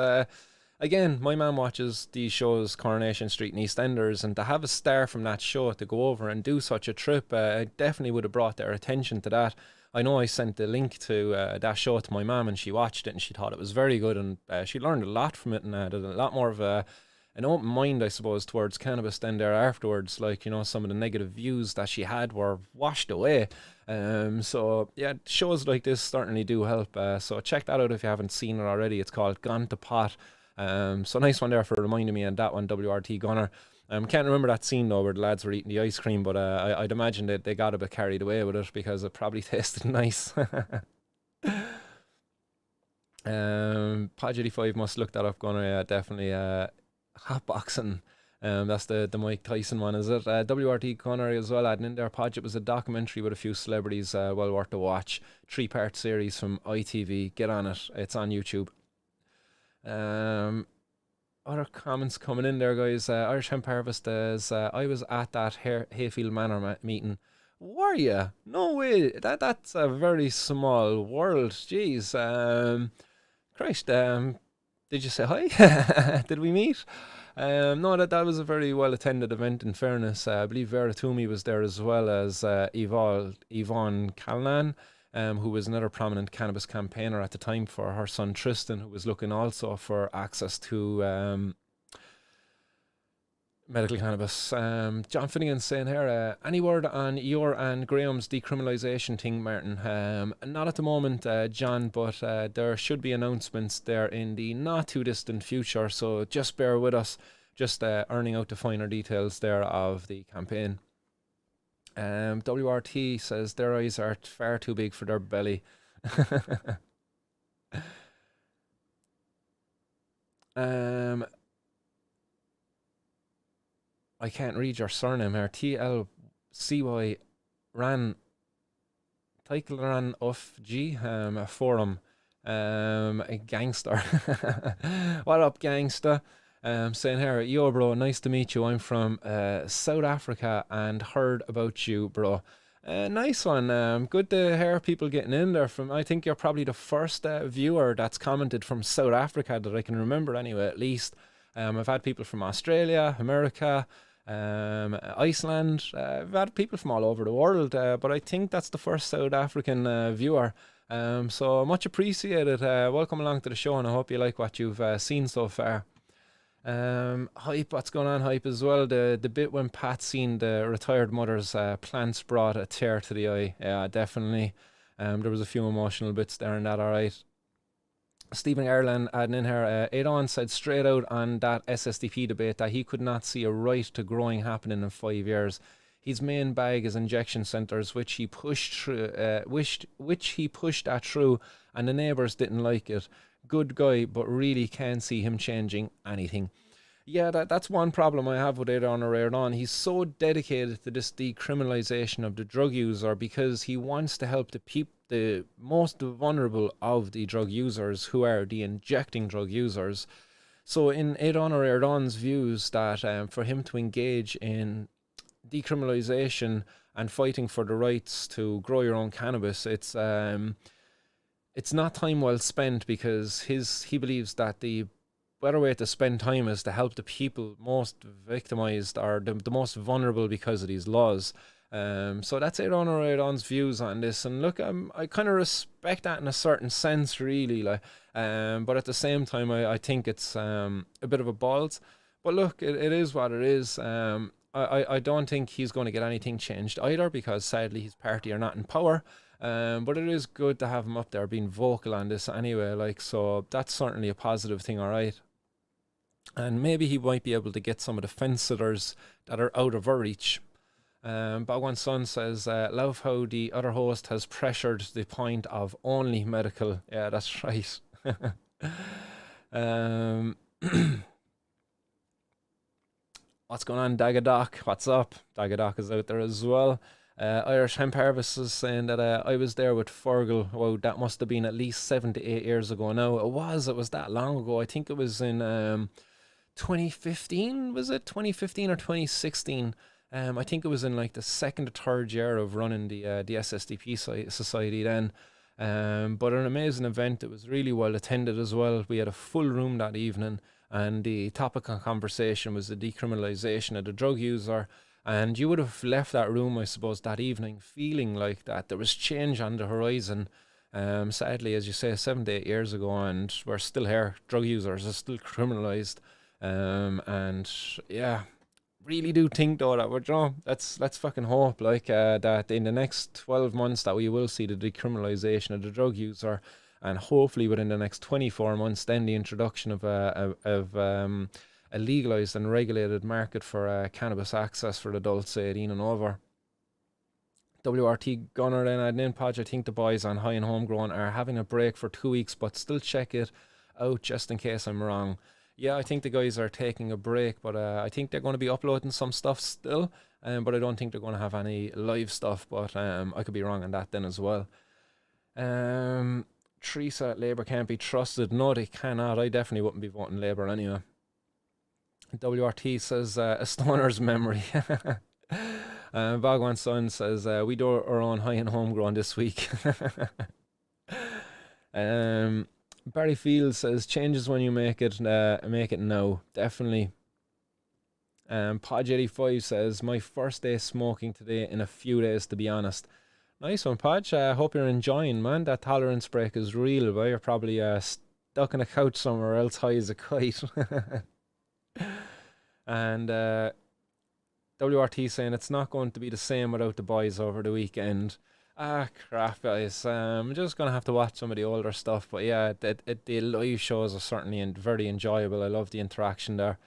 Speaker 1: again, my mum watches these shows, Coronation Street and EastEnders, and to have a star from that show to go over and do such a trip, definitely would have brought their attention to that. I know I sent the link to that show to my mum, and she watched it and she thought it was very good, and she learned a lot from it, and had a lot more of an open mind, I suppose, towards cannabis then there afterwards. Like, you know, some of the negative views that she had were washed away. So yeah, shows like this certainly do help. So check that out if you haven't seen it already. It's called Gone to Pot. So nice one there for reminding me of that one, WRT Gunner. Can't remember that scene though where the lads were eating the ice cream, but I'd imagine that they got a bit carried away with it because it probably tasted nice. Pod 85 must look that up, Gunner. Yeah, definitely. Hotboxing. That's the Mike Tyson one, is it? WRT Gunner as well, adding in there. Podget was a documentary with a few celebrities, well worth a watch. 3-part series from ITV. Get on it. It's on YouTube. Other comments coming in there, guys. Irish Hemp Harvest says, I was at that Hayfield Manor meeting. Were you? No way. That's a very small world. Jeez. Christ. Did you say hi? Did we meet? No, that was a very well attended event, in fairness. I believe Vera Toomey was there, as well as Yvonne Callanan, who was another prominent cannabis campaigner at the time for her son Tristan, who was looking also for access to medical cannabis. John Finnegan saying here, any word on your and Graham's decriminalisation thing, Martin? Not at the moment, John, but there should be announcements there in the not too distant future, so just bear with us, just earning out the finer details there of the campaign. WRT says their eyes are far too big for their belly. I can't read your surname here. TLCY ran Tycleran of G forum. A gangster. What up, gangster? Saying here, yo bro, nice to meet you. I'm from South Africa and heard about you, bro. Nice one. Good to hear people getting in there from. I think you're probably the first viewer that's commented from South Africa that I can remember anyway, at least. I've had people from Australia, America, Iceland. I've had people from all over the world, but I think that's the first South African viewer. So much appreciated. Welcome along to the show, and I hope you like what you've seen so far. Hype, what's going on, Hype, as well? The bit when Pat seen the retired mother's plants brought a tear to the eye. Yeah, definitely. There was a few emotional bits there in that, alright. Stephen Ireland adding in here, Aidan said straight out on that SSDP debate that he could not see a right to growing happening in 5 years. His main bag is injection centres, which he pushed through, which he pushed that through, and the neighbours didn't like it. Good guy, but really can't see him changing anything. Yeah, that's one problem I have with Aidan. He's so dedicated to this decriminalisation of the drug user because he wants to help the most vulnerable of the drug users, who are the injecting drug users. So in Aidan's views, that for him to engage in decriminalisation and fighting for the rights to grow your own cannabis, it's it's not time well spent, because he believes that the better way to spend time is to help the people most victimized, or the most vulnerable because of these laws. So that's Aaron's views on this, and look, I kind of respect that in a certain sense, really, like, but at the same time, I think it's a bit of a balls. But look, it is what it is. I don't think he's going to get anything changed either, because sadly his party are not in power. But it is good to have him up there being vocal on this anyway, like, so that's certainly a positive thing, alright. And maybe he might be able to get some of the fence sitters that are out of our reach. Bagwan Sun says, love how the other host has pressured the point of only medical. Yeah, that's right. What's going on, Dagadoc? What's up? Dagadoc is out there as well. Irish Hemp Harvest is saying that I was there with Fergal. Wow, that must have been at least 7 to 8 years ago now. It was that long ago. I think it was in 2015, was it? 2015 or 2016. I think it was in like the 2nd or 3rd year of running the SSDP society then. But an amazing event. It was really well attended as well. We had a full room that evening, and the topic of conversation was the decriminalisation of the drug user. And you would have left that room, I suppose, that evening feeling like that there was change on the horizon. Sadly, as you say, 7 to 8 years ago, and we're still here. Drug users are still criminalised. And yeah, really do think though that we're, let's fucking hope like that in the next 12 months that we will see the decriminalisation of the drug user, and hopefully within the next 24 months then the introduction of a legalised and regulated market for cannabis access for adults 18 and over. WRT Gunner then admin Podge, I think the boys on High and Homegrown are having a break for 2 weeks, but still check it out just in case I'm wrong. Yeah, I think the guys are taking a break, but I think they're going to be uploading some stuff still, but I don't think they're going to have any live stuff, but I could be wrong on that then as well. Teresa, Labour can't be trusted. No, they cannot. I definitely wouldn't be voting Labour anyway. WRT says, a stoner's memory. Bagwan Sun says, we do our own High and Homegrown this week. Barry Field says, changes when you make it now. Definitely. Podge85 says, my first day smoking today in a few days, to be honest. Nice one, Podge. Hope you're enjoying, man. That tolerance break is real, but you're probably stuck on a couch somewhere else high as a kite. And WRT saying it's not going to be the same without the boys over the weekend. Crap, guys. I'm just going to have to watch some of the older stuff. But yeah, the live shows are certainly very enjoyable. I love the interaction there.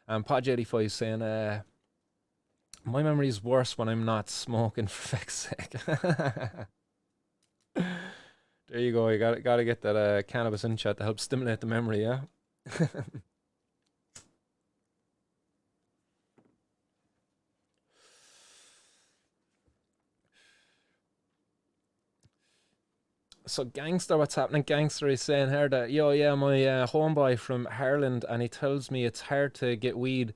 Speaker 1: Podge85 saying, my memory is worse when I'm not smoking, for fuck's sake. There you go. You got to get that cannabis in chat to help stimulate the memory, yeah? So Gangster, what's happening? Gangster is saying here that, yo, yeah, my homeboy from Ireland, and he tells me it's hard to get weed.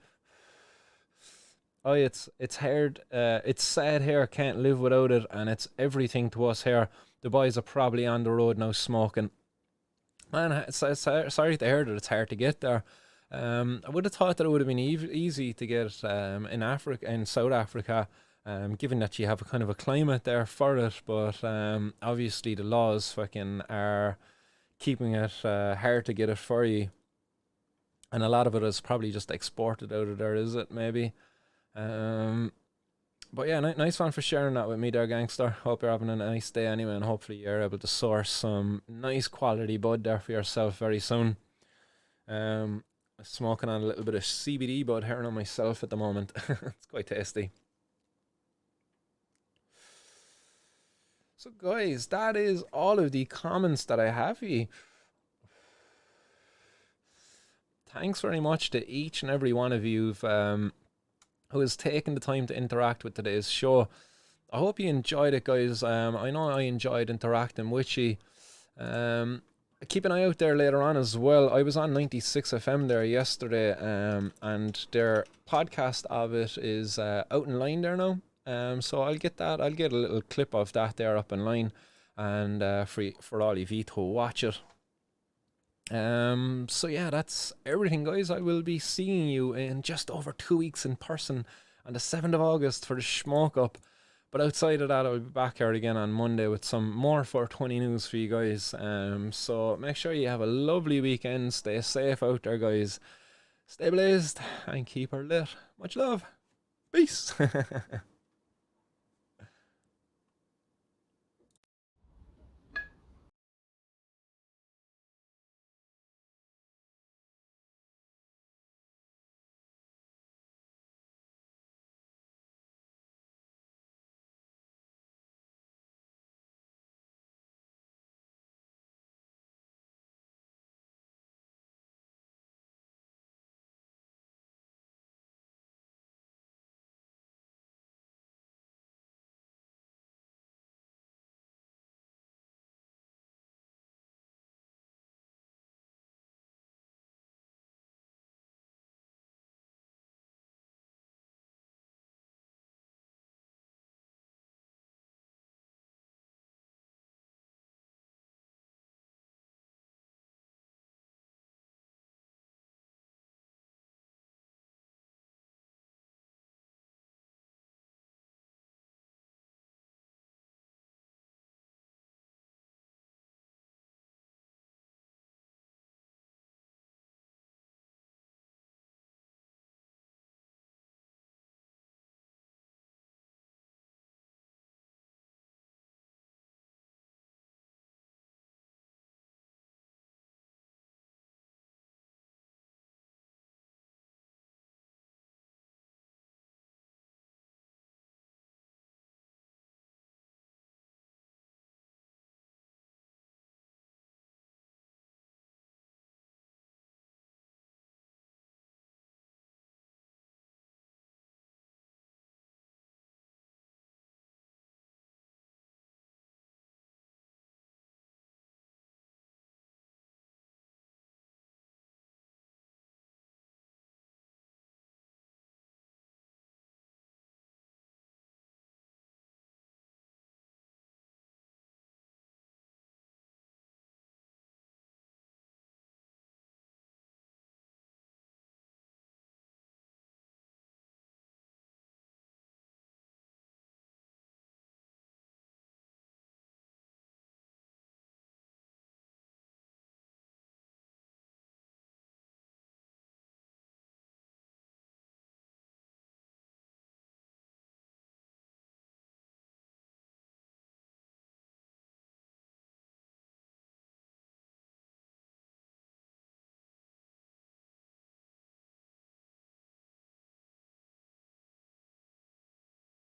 Speaker 1: Oh, it's hard. It's sad here. Can't live without it, and it's everything to us here. The boys are probably on the road now smoking. Man, it's sorry to hear that it's hard to get there. I would have thought that it would have been easy to get in Africa, in South Africa. Given that you have a kind of a climate there for it, but obviously the laws fucking are keeping it hard to get it for you, and a lot of it is probably just exported out of there, is it? Maybe. But yeah, nice one for sharing that with me there, Gangster. Hope you're having a nice day anyway, and hopefully you're able to source some nice quality bud there for yourself very soon. Smoking on a little bit of CBD bud here on myself at the moment. It's quite tasty. So guys, that is all of the comments that I have here. Thanks very much to each and every one of you who has taken the time to interact with today's show. I hope you enjoyed it, guys. I know I enjoyed interacting with you. Keep an eye out there later on as well. I was on 96 FM there yesterday, and their podcast of it is out in line there now. So I'll get a little clip of that there up in line. and free for all of you to watch it. So yeah, that's everything, guys. I will be seeing you in just over 2 weeks in person on the 7th of August for the Smoke Up. But outside of that, I'll be back here again on Monday with some more 420 news for you guys. So make sure you have a lovely weekend. Stay safe out there, guys. Stay blazed and keep her lit. Much love. Peace.